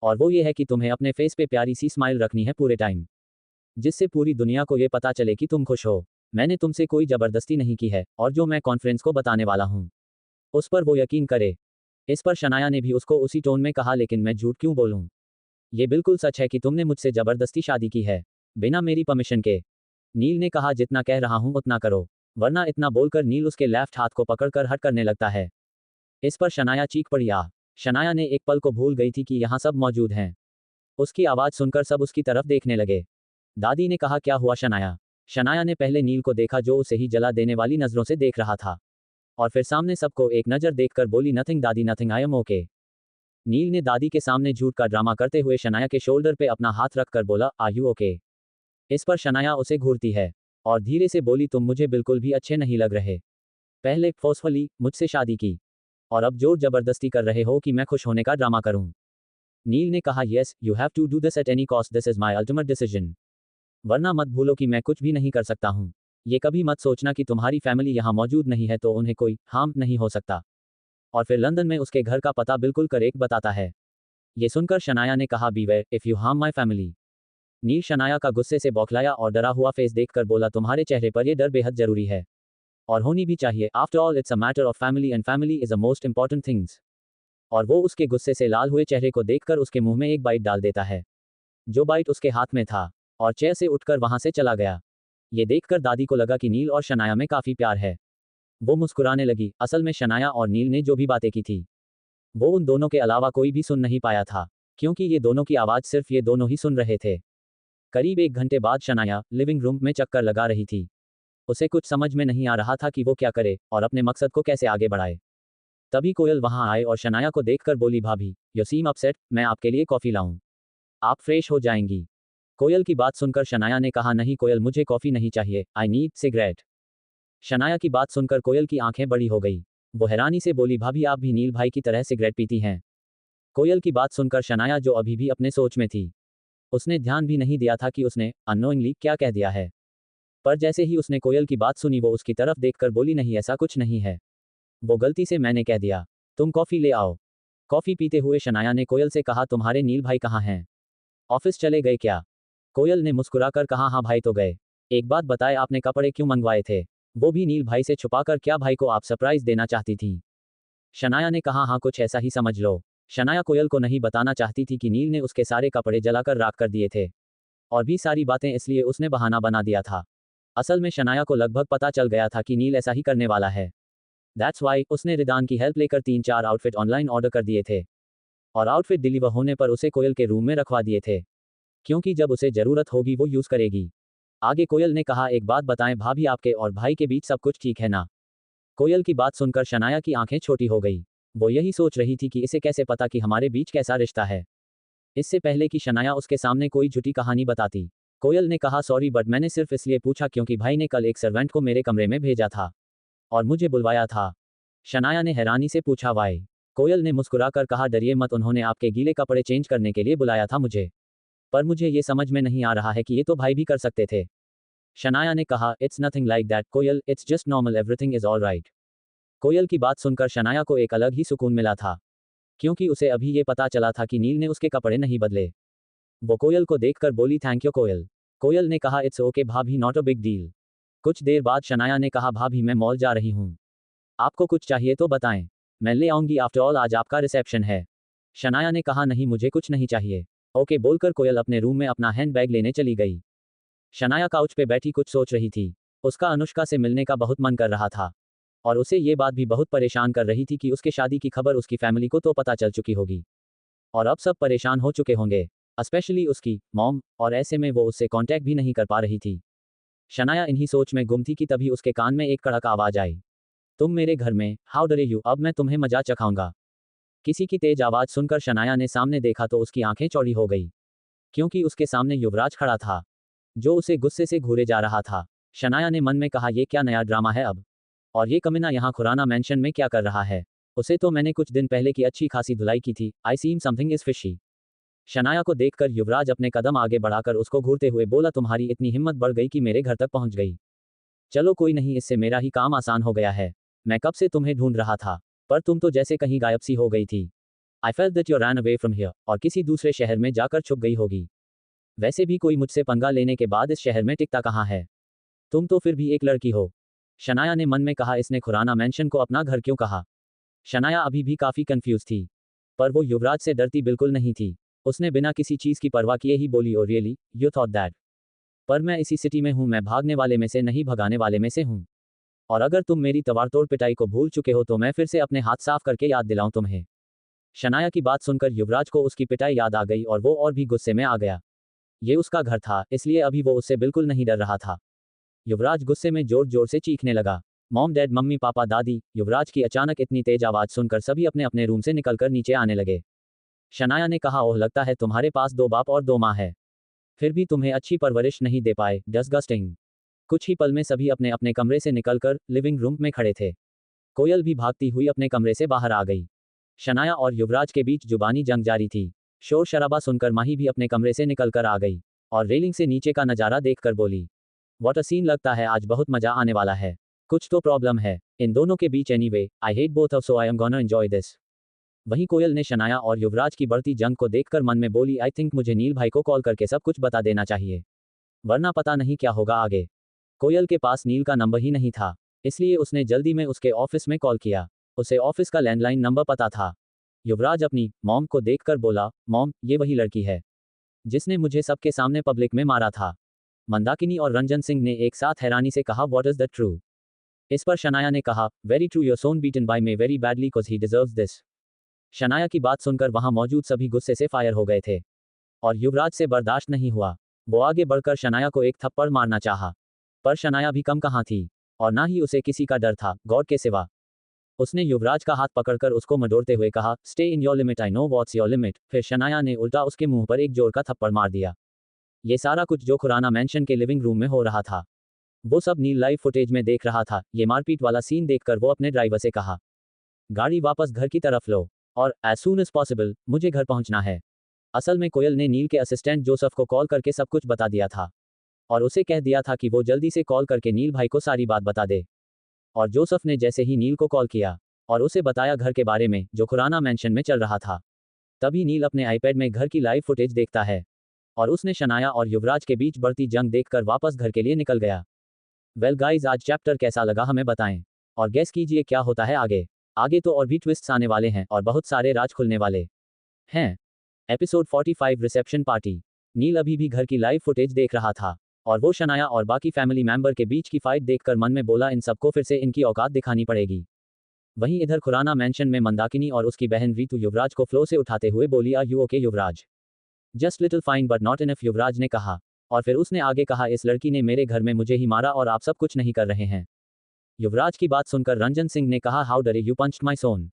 और वो ये है कि तुम्हें अपने फेस पे प्यारी सी स्माइल रखनी है पूरे टाइम, जिससे पूरी दुनिया को ये पता चले कि तुम खुश हो। मैंने तुमसे कोई ज़बरदस्ती नहीं की है और जो मैं कॉन्फ्रेंस को बताने वाला हूँ उस पर वो यकीन करे। इस पर शनाया ने भी उसको उसी टोन में कहा, लेकिन मैं झूठ क्यों बोलूँ? ये बिल्कुल सच है कि तुमने मुझसे ज़बरदस्ती शादी की है, बिना मेरी परमिशन के। नील ने कहा, जितना कह रहा हूँ उतना करो, वरना। इतना बोलकर नील उसके लेफ्ट हाथ को पकड़कर हट करने लगता है। इस पर शनाया चीख पड़ी, आ। शनाया ने एक पल को भूल गई थी कि यहाँ सब मौजूद हैं। उसकी आवाज़ सुनकर सब उसकी तरफ देखने लगे। दादी ने कहा, क्या हुआ शनाया? शनाया ने पहले नील को देखा जो उसे ही जला देने वाली नज़रों से देख रहा था, और फिर सामने सबको एक नज़र देखकर बोली, नथिंग दादी नथिंग, आई एम ओके। नील ने दादी के सामने झूठ का ड्रामा करते हुए शनाया के शोल्डर पे अपना हाथ रखकर बोला, आर यू ओके? इस पर शनाया उसे घूरती है और धीरे से बोली, तुम मुझे बिल्कुल भी अच्छे नहीं लग रहे। पहले फोर्सफुली मुझसे शादी की और अब जोर जबरदस्ती कर रहे हो कि मैं खुश होने का ड्रामा करूं। नील ने कहा, yes you have to do this at any cost, this is my ultimate decision. वरना मत भूलो कि मैं कुछ भी नहीं कर सकता हूँ। ये कभी मत सोचना कि तुम्हारी फैमिली यहाँ मौजूद नहीं है तो उन्हें कोई हार्म नहीं हो सकता। और फिर लंदन में उसके घर का पता बिल्कुल करेक्ट बताता है। ये सुनकर शनाया ने कहा, beware if you harm my family. Neel Shanaya का गुस्से से बौखलाया और डरा हुआ फेस देखकर बोला, तुम्हारे चेहरे पर यह डर बेहद जरूरी है और होनी भी चाहिए। After all it's a matter of family and family is a most important things. और वो उसके गुस्से से लाल हुए चेहरे को देखकर उसके मुंह में एक बाइट डाल देता है, जो बाइट उसके हाथ में था, और चेयर से उठकर वहां से चला गया। ये देखकर दादी को लगा कि नील और शनाया में काफी प्यार है। वो मुस्कुराने लगी। असल में शनाया और नील ने जो भी बातें की थी वो उन दोनों के अलावा कोई भी सुन नहीं पाया था, क्योंकि ये दोनों की आवाज़ सिर्फ ये दोनों ही सुन रहे थे। करीब 1 घंटे बाद शनाया लिविंग रूम में चक्कर लगा रही थी। उसे कुछ समझ में नहीं आ रहा था कि वो क्या करे और अपने मकसद को कैसे आगे बढ़ाए। तभी कोयल वहां आए और शनाया को देखकर बोली, भाभी यू सीम अपसेट, मैं आपके लिए कॉफ़ी लाऊं? आप फ्रेश हो जाएंगी। कोयल की बात सुनकर शनाया ने कहा, नहीं कोयल, मुझे कॉफ़ी नहीं चाहिए, आई नीड सिगरेट। शनाया की बात सुनकर कोयल की आंखें बड़ी हो गई। वो हैरानी से बोली, भाभी आप भी नील भाई की तरह सिगरेट पीती हैं? कोयल की बात सुनकर शनाया, जो अभी भी अपने सोच में थी, उसने ध्यान भी नहीं दिया था कि उसने अननोइंगली क्या कह दिया है। पर जैसे ही उसने कोयल की बात सुनी वो उसकी तरफ देखकर बोली, नहीं ऐसा कुछ नहीं है, वो गलती से मैंने कह दिया, तुम कॉफ़ी ले आओ। कॉफ़ी पीते हुए शनाया ने कोयल से कहा, तुम्हारे नील भाई कहाँ हैं? ऑफिस चले गए क्या? कोयल ने मुस्कुराकर कहा, हाँ भाई तो गए। एक बात बताए, आपने कपड़े क्यों मंगवाए थे? वो भी नील भाई से छुपाकर? क्या भाई को आप सरप्राइज देना चाहती थी? शनाया ने कहा, हाँ कुछ ऐसा ही समझ लो। शनाया कोयल को नहीं बताना चाहती थी कि नील ने उसके सारे कपड़े जलाकर राख कर दिए थे, और भी सारी बातें, इसलिए उसने बहाना बना दिया था। असल में शनाया को लगभग पता चल गया था कि नील ऐसा ही करने वाला है। दैट्स वाई उसने रिदान की हेल्प लेकर 3-4 आउटफिट ऑनलाइन ऑर्डर कर दिए थे और आउटफिट डिलीवर होने पर उसे कोयल के रूम में रखवा दिए थे, क्योंकि जब उसे जरूरत होगी वो यूज करेगी। आगे कोयल ने कहा, एक बात बताएं भाभी, आपके और भाई के बीच सब कुछ ठीक है ना? कोयल की बात सुनकर शनाया की आंखें छोटी हो गई। वो यही सोच रही थी कि इसे कैसे पता कि हमारे बीच कैसा रिश्ता है। इससे पहले कि शनाया उसके सामने कोई झूठी कहानी बताती, कोयल ने कहा, सॉरी बट मैंने सिर्फ इसलिए पूछा क्योंकि भाई ने कल एक सर्वेंट को मेरे कमरे में भेजा था और मुझे बुलवाया था। शनाया ने हैरानी से पूछा, वाई? कोयल ने मुस्कुराकर कहा, डरिए मत, उन्होंने आपके गीले कपड़े चेंज करने के लिए बुलाया था मुझे, पर मुझे ये समझ में नहीं आ रहा है कि ये तो भाई भी कर सकते थे। शनाया ने कहा, it's nothing like that Koyal, it's just normal, everything is all right. Koyal की बात सुनकर शनाया को एक अलग ही सुकून मिला था, क्योंकि उसे अभी ये पता चला था कि नील ने उसके कपड़े नहीं बदले। वो कोयल को देखकर बोली, थैंक यू कोयल। कोयल ने कहा, इट्स ओके भाभी, नॉट अ बिग डील। कुछ देर बाद शनाया ने कहा, भाभी मैं मॉल जा रही हूँ, आपको कुछ चाहिए तो बताएं, मैं ले आऊंगी, आफ्टर ऑल आज आपका रिसेप्शन है। शनाया ने कहा, नहीं मुझे कुछ नहीं चाहिए। ओके बोलकर कोयल अपने रूम में अपना हैंड बैग लेने चली गई। शनाया काउच पे बैठी कुछ सोच रही थी। उसका अनुष्का से मिलने का बहुत मन कर रहा था, और उसे ये बात भी बहुत परेशान कर रही थी कि उसके शादी की खबर उसकी फैमिली को तो पता चल चुकी होगी, और अब सब परेशान हो चुके होंगे, स्पेशली उसकी मॉम, और ऐसे में वो उससे कांटेक्ट भी नहीं कर पा रही थी। शनाया इन्हीं सोच में गुम थी कि तभी उसके कान में एक कड़क आवाज आई, तुम मेरे घर में, हाउ डरे यू, अब मैं तुम्हें मजा चखाऊंगा। किसी की तेज आवाज सुनकर शनाया ने सामने देखा तो उसकी आंखें चौड़ी हो गई, क्योंकि उसके सामने युवराज खड़ा था, जो उसे गुस्से से घूरे जा रहा था। शनाया ने मन में कहा, ये क्या नया ड्रामा है अब, और ये कमीना यहाँ खुराना मेंशन में क्या कर रहा है? उसे तो मैंने कुछ दिन पहले की अच्छी खासी धुलाई की थी, आई सीम समथिंग इज फिशी। शनाया को देखकर युवराज अपने कदम आगे बढ़ाकर उसको घूरते हुए बोला, तुम्हारी इतनी हिम्मत बढ़ गई कि मेरे घर तक पहुंच गई। चलो कोई नहीं, इससे मेरा ही काम आसान हो गया है। मैं कब से तुम्हें ढूंढ रहा था, पर तुम तो जैसे कहीं गायब सी हो गई थी। I felt that you ran away from here, और किसी दूसरे शहर में जाकर छुप गई होगी। वैसे भी कोई मुझसे पंगा लेने के बाद इस शहर में टिकता कहाँ है? तुम तो फिर भी एक लड़की हो। शनाया ने मन में कहा, इसने खुराना मेंशन को अपना घर क्यों कहा? शनाया अभी भी काफी कंफ्यूज थी, पर वो युवराज से डरती बिल्कुल नहीं थी। उसने बिना किसी चीज की परवाह किए ही बोली, oh really, you thought that? पर मैं इसी सिटी में हूं, मैं भागने वाले में से नहीं, भगाने वाले में से हूं। और अगर तुम मेरी तवारतोड़ पिटाई को भूल चुके हो तो मैं फिर से अपने हाथ साफ करके याद दिलाऊं तुम्हें। शनाया की बात सुनकर युवराज को उसकी पिटाई याद आ गई और वो और भी गुस्से में आ गया। ये उसका घर था, इसलिए अभी वो उससे बिल्कुल नहीं डर रहा था। युवराज गुस्से में जोर जोर से चीखने लगा, मॉम डैड, मम्मी पापा दादी। युवराज की अचानक इतनी तेज आवाज सुनकर सभी अपने अपने रूम से निकलकर नीचे आने लगे। शनाया ने कहा, ओह लगता है तुम्हारे पास दो बाप और दो माँ है, फिर भी तुम्हें अच्छी परवरिश नहीं दे पाए, डिस्गस्टिंग। कुछ ही पल में सभी अपने अपने कमरे से निकलकर लिविंग रूम में खड़े थे। कोयल भी भागती हुई अपने कमरे से बाहर आ गई। शनाया और युवराज के बीच जुबानी जंग जारी थी। शोर शराबा सुनकर माही भी अपने कमरे से निकलकर आ गई और रेलिंग से नीचे का नजारा देखकर बोली, व्हाट अ सीन, लगता है आज बहुत मजा आने वाला है। कुछ तो प्रॉब्लम है इन दोनों के बीच, anyway I hate both of so I am gonna enjoy this. वहीं कोयल ने शनाया और युवराज की बढ़ती जंग को देखकर मन में बोली, आई थिंक मुझे नील भाई को कॉल करके सब कुछ बता देना चाहिए, वरना पता नहीं क्या होगा आगे। कोयल के पास नील का नंबर ही नहीं था, इसलिए उसने जल्दी में उसके ऑफिस में कॉल किया। उसे ऑफिस का लैंडलाइन नंबर पता था। युवराज अपनी मॉम को देखकर बोला, मॉम, ये वही लड़की है जिसने मुझे सबके सामने पब्लिक में मारा था। मंदाकिनी और रंजन सिंह ने एक साथ हैरानी से कहा, व्हाट इज दैट ट्रू? इस पर शनाया ने कहा, very true, your son beaten by me very badly cause he deserves this. Shanaya की बात सुनकर वहां मौजूद सभी गुस्से से फायर हो गए थे, और युवराज से बर्दाश्त नहीं हुआ। वो आगे बढ़कर शनाया को एक थप्पड़ मारना चाहा, पर शनाया भी कम कहाँ थी, और ना ही उसे किसी का डर था, गॉड के सिवा। उसने युवराज का हाथ पकड़कर उसको मडोरते हुए कहा, stay in your limit, I know what's your limit. फिर शनाया ने उल्टा उसके मुंह पर एक जोर का थप्पड़ मार दिया। ये सारा कुछ जो खुराना मेंशन के लिविंग रूम में हो रहा था, वो सब नील लाइव फुटेज में देख रहा था। ये मारपीट वाला सीन देखकर वो अपने ड्राइवर से कहा, गाड़ी वापस घर की तरफ लो, और एज सून एज पॉसिबल मुझे घर पहुंचना है। असल में कोयल ने नील के असिस्टेंट जोसेफ को कॉल करके सब कुछ बता दिया था, और उसे कह दिया था कि वो जल्दी से कॉल करके नील भाई को सारी बात बता दे। और जोसेफ ने जैसे ही नील को कॉल किया और उसे बताया घर के बारे में जो खुराना मेंशन में चल रहा था, तभी नील अपने आईपैड में घर की लाइव फुटेज देखता है, और उसने शनाया और युवराज के बीच बढ़ती जंग देखकर वापस घर के लिए निकल गया। वेल गाइज, आज चैप्टर कैसा लगा हमें बताएं, और गेस कीजिए क्या होता है आगे। आगे तो और भी ट्विस्ट्स आने वाले हैं और बहुत सारे राज खुलने वाले हैं। Episode 45 reception party. नील अभी भी घर की लाइव फुटेज देख रहा था, और वो शनाया और बाकी फैमिली मेंबर के बीच की फाइट देखकर मन में बोला, इन सबको फिर से इनकी औकात दिखानी पड़ेगी। वहीं इधर खुराना मैंशन में मंदाकिनी और उसकी बहन रीतु युवराज को फ्लो से उठाते हुए बोली, are you okay Yuvraj? Just little fine but not enough, Yuvraj ने कहा। और फिर उसने आगे कहा, इस लड़की ने मेरे घर में मुझे ही मारा और आप सब कुछ नहीं कर रहे हैं। युवराज की बात सुनकर रंजन सिंह ने कहा, हाउ डरे यू पंच्ड माई सोन।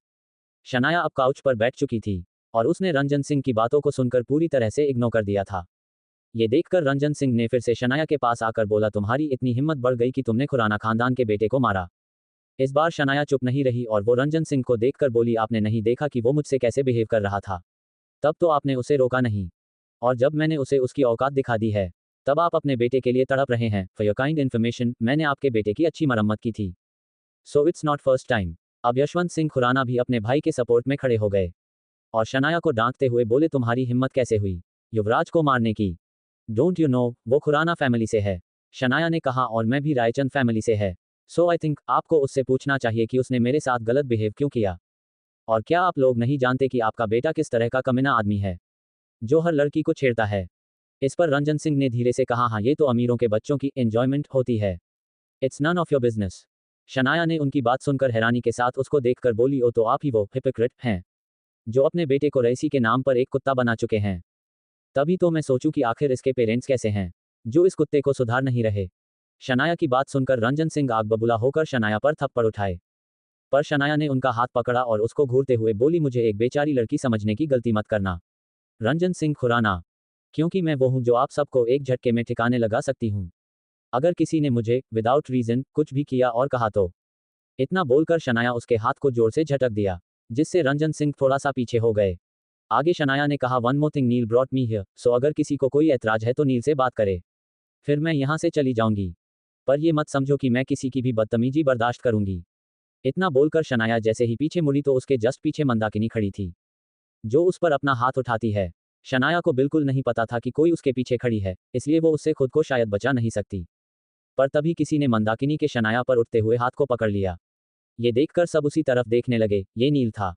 शनाया अब काउच पर बैठ चुकी थी और उसने रंजन सिंह की बातों को सुनकर पूरी तरह से इग्नोर कर दिया था। ये देखकर रंजन सिंह ने फिर से शनाया के पास आकर बोला, तुम्हारी इतनी हिम्मत बढ़ गई कि तुमने खुराना खानदान के बेटे को मारा। इस बार शनाया चुप नहीं रही और वो रंजन सिंह को देखकर बोली, आपने नहीं देखा कि वो मुझसे कैसे बिहेव कर रहा था? तब तो आपने उसे रोका नहीं, और जब मैंने उसे उसकी औकात दिखा दी है तब आप अपने बेटे के लिए तड़प रहे हैं। फॉर योर काइंड इन्फॉर्मेशन, मैंने आपके बेटे की अच्छी मरम्मत की थी। So it's not first time. अब यशवंत सिंह खुराना भी अपने भाई के सपोर्ट में खड़े हो गए और शनाया को डांटते हुए बोले, तुम्हारी हिम्मत कैसे हुई युवराज को मारने की? डोंट यू नो वो खुराना फैमिली से है? शनाया ने कहा, और मैं भी रायचंद फैमिली से है। सो आई थिंक आपको उससे पूछना चाहिए कि उसने मेरे साथ गलत बिहेव क्यों किया। और क्या आप लोग नहीं जानते कि आपका बेटा किस तरह का कमीना आदमी है जो हर लड़की को छेड़ता है? इस पर रंजन सिंह ने धीरे से कहा, हाँ ये तो अमीरों के बच्चों की एंजॉयमेंट होती है, it's none of your business. Shanaya ने उनकी बात सुनकर हैरानी के साथ उसको देखकर बोली, ओ तो आप ही वो हिपोक्रेट हैं जो अपने बेटे को रईसी के नाम पर एक कुत्ता बना चुके हैं। तभी तो मैं सोचूं कि आखिर इसके पेरेंट्स कैसे हैं जो इस कुत्ते को सुधार नहीं रहे। शनाया की बात सुनकर रंजन सिंह आग बबूला होकर शनाया पर थप्पड़ उठाए, पर शनाया ने उनका हाथ पकड़ा और उसको घूरते हुए बोली, मुझे एक बेचारी लड़की समझने की गलती मत करना रंजन सिंह खुराना, क्योंकि मैं वो हूं जो आप सबको एक झटके में ठिकाने लगा सकती हूं अगर किसी ने मुझे विदाउट रीजन कुछ भी किया और कहा तो। इतना बोलकर शनाया उसके हाथ को जोर से झटक दिया जिससे रंजन सिंह थोड़ा सा पीछे हो गए। आगे शनाया ने कहा, one more thing, Neel brought me here, so अगर किसी को कोई ऐतराज है तो नील से बात करे, फिर मैं यहां से चली जाऊंगी, पर ये मत समझो कि मैं किसी की भी बदतमीजी बर्दाश्त करूंगी। इतना बोलकर शनाया जैसे ही पीछे मुड़ी तो उसके जस्ट पीछे मंदाकिनी खड़ी थी जो उस पर अपना हाथ उठाती है। शनाया को बिल्कुल नहीं पता था कि कोई उसके पीछे खड़ी है, इसलिए वो उससे खुद को शायद बचा नहीं सकती। पर तभी किसी ने मंदाकिनी के शनाया पर उठते हुए हाथ को पकड़ लिया। ये देखकर सब उसी तरफ देखने लगे। ये नील था।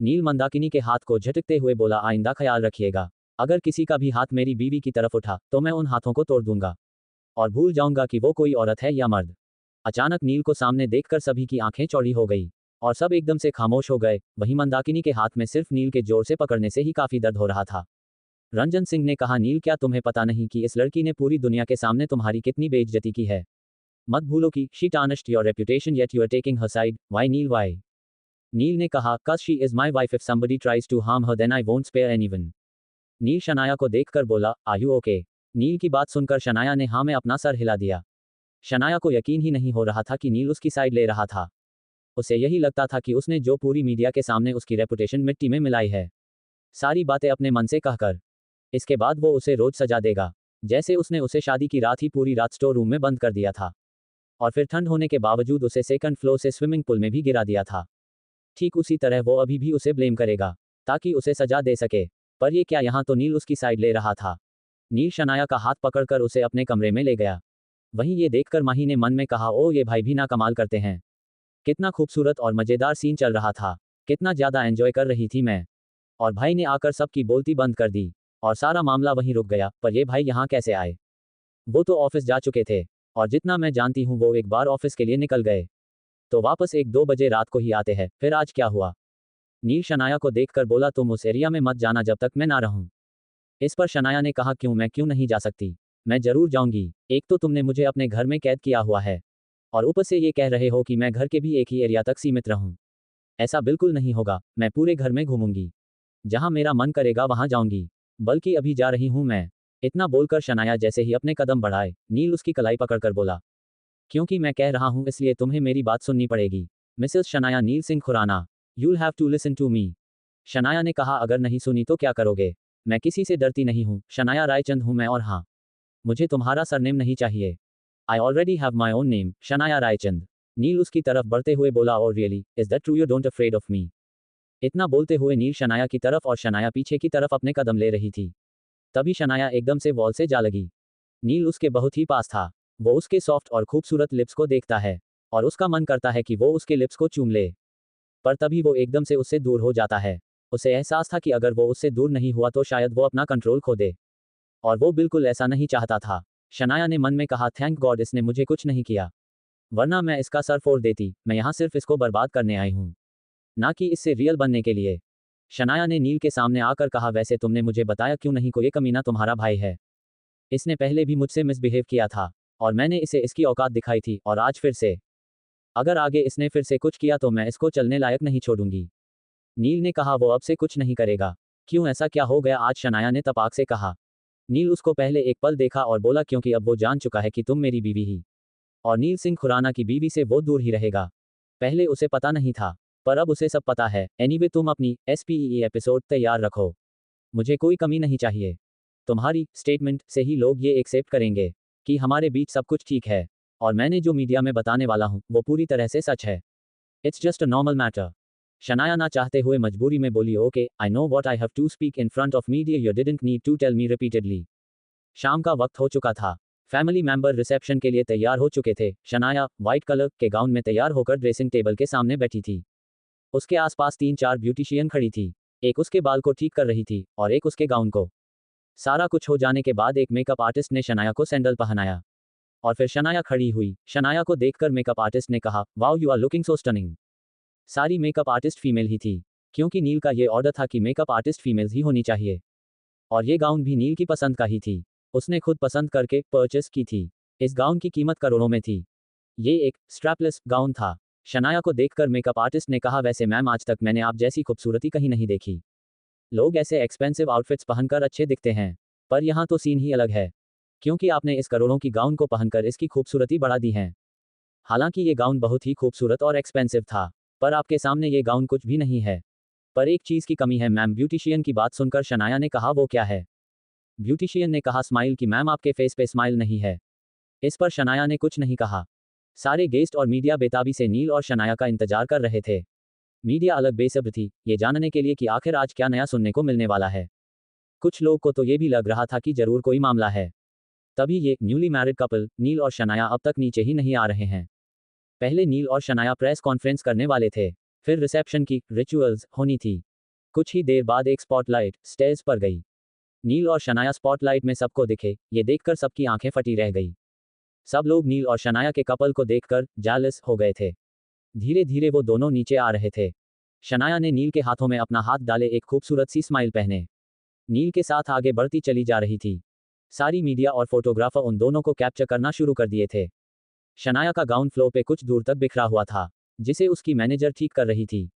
नील मंदाकिनी के हाथ को झटकते हुए बोला, आइंदा ख्याल रखिएगा, अगर किसी का भी हाथ मेरी बीवी की तरफ उठा तो मैं उन हाथों को तोड़ दूंगा और भूल जाऊंगा कि वो कोई औरत है या मर्द। अचानक नील को सामने देखकर सभी की आंखें चौड़ी हो गई और सब एकदम से खामोश हो गए। वहीं मंदाकिनी के हाथ में सिर्फ नील के जोर से पकड़ने से ही काफी दर्द हो रहा था। रंजन सिंह ने कहा, नील क्या तुम्हें पता नहीं कि इस लड़की ने पूरी दुनिया के सामने तुम्हारी कितनी बेइज्जती की है? मत भूलो कि she tarnished your reputation yet you are taking her side. Why Neel why? Neel ने कहा, cause she is my wife, if somebody tries to harm her then I won't spare anyone. नील शनाया को देखकर बोला, are you okay? नील की बात सुनकर शनाया ने हाँ में अपना सर हिला दिया। शनाया को यकीन ही नहीं हो रहा था कि नील उसकी साइड ले रहा था। उसे यही लगता था कि उसने जो पूरी मीडिया के सामने उसकी रेपुटेशन मिट्टी में मिलाई है, सारी बातें अपने मन से कहकर, इसके बाद वो उसे रोज सजा देगा, जैसे उसने उसे शादी की रात ही पूरी रात स्टोर रूम में बंद कर दिया था और फिर ठंड होने के बावजूद उसे सेकंड फ्लोर से स्विमिंग पूल में भी गिरा दिया था। ठीक उसी तरह वो अभी भी उसे ब्लेम करेगा ताकि उसे सजा दे सके। पर ये क्या, यहाँ तो नील उसकी साइड ले रहा था। नील शनाया का हाथ पकड़कर उसे अपने कमरे में ले गया। वहीं ये देखकर माही ने मन में कहा, ओ ये भाई भी ना कमाल करते हैं। कितना खूबसूरत और मजेदार सीन चल रहा था, कितना ज्यादा एंजॉय कर रही थी मैं, और भाई ने आकर सबकी बोलती बंद कर दी और सारा मामला वहीं रुक गया। पर ये भाई यहाँ कैसे आए? वो तो ऑफिस जा चुके थे और जितना मैं जानती हूँ वो एक बार ऑफिस के लिए निकल गए तो वापस 1-2 बजे रात को ही आते हैं। फिर आज क्या हुआ? नील शनाया को देखकर बोला, तुम उस एरिया में मत जाना जब तक मैं ना रहूं। इस पर शनाया ने कहा, क्यों, मैं क्यों नहीं जा सकती? मैं जरूर जाऊंगी। एक तो तुमने मुझे अपने घर में कैद किया हुआ है और ऊपर से ये कह रहे हो कि मैं घर के भी एक ही एरिया तक सीमित रहूं। ऐसा बिल्कुल नहीं होगा, मैं पूरे घर में घूमूंगी, जहां मेरा मन करेगा वहां जाऊंगी, बल्कि अभी जा रही हूं मैं। इतना बोलकर शनाया जैसे ही अपने कदम बढ़ाए, नील उसकी कलाई पकड़कर बोला, क्योंकि मैं कह रहा हूं इसलिए तुम्हें मेरी बात सुननी पड़ेगी। Mrs Shanaya Neel Singh Khurana, you'll have to listen to me. Shanaya ने कहा, अगर नहीं सुनी तो क्या करोगे? मैं किसी से डरती नहीं हूं, शनाया रायचंद हूं मैं, और हाँ, मुझे तुम्हारा सरनेम नहीं चाहिए। I already have my own name, Shanaya Raichand. Neel उसकी तरफ बढ़ते हुए बोला, और really is that true, you don't afraid of me? इतना बोलते हुए नील शनाया की तरफ और शनाया पीछे की तरफ अपने कदम ले रही थी। तभी शनाया एकदम से वॉल से जा लगी। नील उसके बहुत ही पास था। वो उसके सॉफ्ट और खूबसूरत लिप्स को देखता है और उसका मन करता है कि वो उसके लिप्स को चूम ले, पर तभी वो एकदम से उससे दूर हो जाता है। उसे एहसास था कि अगर वो उससे दूर नहीं हुआ तो शायद वो अपना कंट्रोल खो दे, और वो बिल्कुल ऐसा नहीं चाहता था। शनाया ने मन में कहा, थैंक गॉड इसने मुझे कुछ नहीं किया, वरना मैं इसका सर फोड़ देती। मैं यहाँ सिर्फ इसको बर्बाद करने आई हूँ। ना कि इससे रियल बनने के लिए। शनाया ने नील के सामने आकर कहा, वैसे तुमने मुझे बताया क्यों नहीं, कोई कमीना तुम्हारा भाई है। इसने पहले भी मुझसे मिसबिहेव किया था और मैंने इसे इसकी औकात दिखाई थी, और आज फिर से। अगर आगे इसने फिर से कुछ किया तो मैं इसको चलने लायक नहीं छोड़ूंगी। नील ने कहा, वो अब से कुछ नहीं करेगा। क्यों, ऐसा क्या हो गया आज, शनाया ने तपाक से कहा। नील उसको पहले एक पल देखा और बोला, क्योंकि अब वो जान चुका है कि तुम मेरी बीवी ही, और नील सिंह खुराना की बीवी से वो दूर ही रहेगा। पहले उसे पता नहीं था, पर अब उसे सब पता है। एनीवे तुम अपनी SPEE एपिसोड तैयार रखो, मुझे कोई कमी नहीं चाहिए। तुम्हारी स्टेटमेंट से ही लोग ये एक्सेप्ट करेंगे कि हमारे बीच सब कुछ ठीक है, और मैंने जो मीडिया में बताने वाला हूँ वो पूरी तरह से सच है। It's just a normal matter. Shanaya ना चाहते हुए मजबूरी में बोली, okay I know what I have to speak in front of media, you didn't need to tell me repeatedly. शाम का वक्त हो चुका था। फैमिली मेंबर रिसेप्शन के लिए तैयार हो चुके थे। शनाया व्हाइट कलर के गाउन में तैयार होकर ड्रेसिंग टेबल के सामने बैठी थी। उसके आसपास 3-4 ब्यूटिशियन खड़ी थी, एक उसके बाल को ठीक कर रही थी और एक उसके गाउन को। सारा कुछ हो जाने के बाद एक मेकअप आर्टिस्ट ने शनाया को सैंडल पहनाया और फिर शनाया खड़ी हुई। शनाया को देखकर मेकअप आर्टिस्ट ने कहा, wow you are looking so stunning. सारी मेकअप आर्टिस्ट फीमेल ही थी, क्योंकि नील का ये ऑर्डर था कि मेकअप आर्टिस्ट फीमेल्स ही होनी चाहिए, और ये गाउन भी नील की पसंद का ही थी। उसने खुद पसंद करके परचेस की थी। इस गाउन की कीमत करोड़ों में थी। ये एक स्ट्रैपलेस गाउन था। शनाया को देखकर मेकअप आर्टिस्ट ने कहा, वैसे मैम आज तक मैंने आप जैसी खूबसूरती कहीं नहीं देखी। लोग ऐसे एक्सपेंसिव आउटफिट्स पहनकर अच्छे दिखते हैं, पर यहाँ तो सीन ही अलग है, क्योंकि आपने इस करोड़ों की गाउन को पहनकर इसकी खूबसूरती बढ़ा दी है। हालांकि ये गाउन बहुत ही खूबसूरत और एक्सपेंसिव था, पर आपके सामने ये गाउन कुछ भी नहीं है। पर एक चीज़ की कमी है मैम। ब्यूटिशियन की बात सुनकर शनाया ने कहा, वो क्या है? ब्यूटिशियन ने कहा, स्माइल की मैम, आपके फेस पे स्माइल नहीं है। इस पर शनाया ने कुछ नहीं कहा। सारे गेस्ट और मीडिया बेताबी से नील और शनाया का इंतजार कर रहे थे। मीडिया अलग बेसब्र थी ये जानने के लिए कि आखिर आज क्या नया सुनने को मिलने वाला है। कुछ लोग को तो ये भी लग रहा था कि जरूर कोई मामला है। तभी ये न्यूली मैरिड कपल नील और शनाया अब तक नीचे ही नहीं आ रहे हैं। पहले नील और शनाया प्रेस कॉन्फ्रेंस करने वाले थे, फिर रिसेप्शन की रिचुअल्स होनी थी। कुछ ही देर बाद एक स्पॉटलाइट स्टेज पर गई। नील और शनाया स्पॉटलाइट में सबको दिखे, ये देखकर सबकी आंखें फटी रह गई। सब लोग नील और शनाया के कपल को देखकर जेलस हो गए थे। धीरे धीरे वो दोनों नीचे आ रहे थे। शनाया ने नील के हाथों में अपना हाथ डाले एक खूबसूरत सी स्माइल पहने नील के साथ आगे बढ़ती चली जा रही थी। सारी मीडिया और फोटोग्राफर उन दोनों को कैप्चर करना शुरू कर दिए थे। शनाया का गाउन फ्लोर पे कुछ दूर तक बिखरा हुआ था, जिसे उसकी मैनेजर ठीक कर रही थी।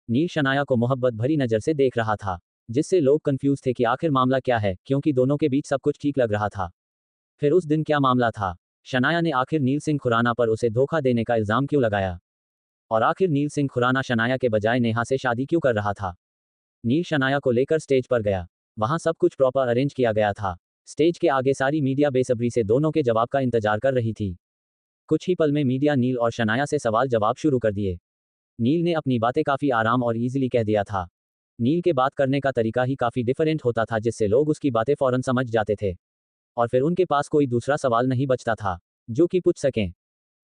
नील शनाया को मोहब्बत भरी नज़र से देख रहा था, जिससे लोग कंफ्यूज थे कि आखिर मामला क्या है, क्योंकि दोनों के बीच सब कुछ ठीक लग रहा था। फिर उस दिन क्या मामला था? शनाया ने आखिर नील सिंह खुराना पर उसे धोखा देने का इल्ज़ाम क्यों लगाया? और आखिर नील सिंह खुराना शनाया के बजाय नेहा से शादी क्यों कर रहा था? नील शनाया को लेकर स्टेज पर गया। वहां सब कुछ प्रॉपर अरेंज किया गया था। स्टेज के आगे सारी मीडिया बेसब्री से दोनों के जवाब का इंतजार कर रही थी। कुछ ही पल में मीडिया नील और शनाया से सवाल जवाब शुरू कर दिए। नील ने अपनी बातें काफ़ी आराम और इजीली कह दिया था। नील के बात करने का तरीका ही काफ़ी डिफरेंट होता था, जिससे लोग उसकी बातें फौरन समझ जाते थे, और फिर उनके पास कोई दूसरा सवाल नहीं बचता था जो कि पूछ सकें।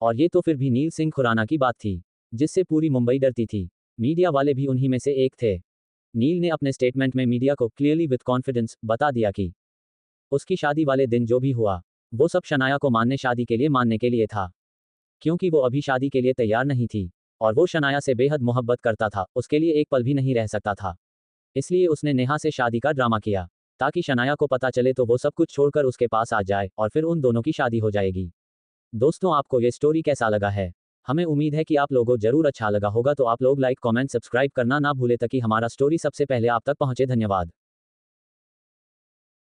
और ये तो फिर भी नील सिंह खुराना की बात थी, जिससे पूरी मुंबई डरती थी। मीडिया वाले भी उन्हीं में से एक थे। नील ने अपने स्टेटमेंट में मीडिया को क्लियरली विद कॉन्फिडेंस बता दिया कि उसकी शादी वाले दिन जो भी हुआ वो सब शनाया को शादी के लिए मानने के लिए था, क्योंकि वो अभी शादी के लिए तैयार नहीं थी और वो शनाया से बेहद मोहब्बत करता था, उसके लिए एक पल भी नहीं रह सकता था। इसलिए उसने नेहा से शादी का ड्रामा किया, ताकि शनाया को पता चले तो वो सब कुछ छोड़कर उसके पास आ जाए और फिर उन दोनों की शादी हो जाएगी। दोस्तों, आपको ये स्टोरी कैसा लगा है? हमें उम्मीद है कि आप लोगों जरूर अच्छा लगा होगा, तो आप लोग लाइक कमेंट सब्सक्राइब करना ना भूले ताकि हमारा स्टोरी सबसे पहले आप तक पहुंचे। धन्यवाद।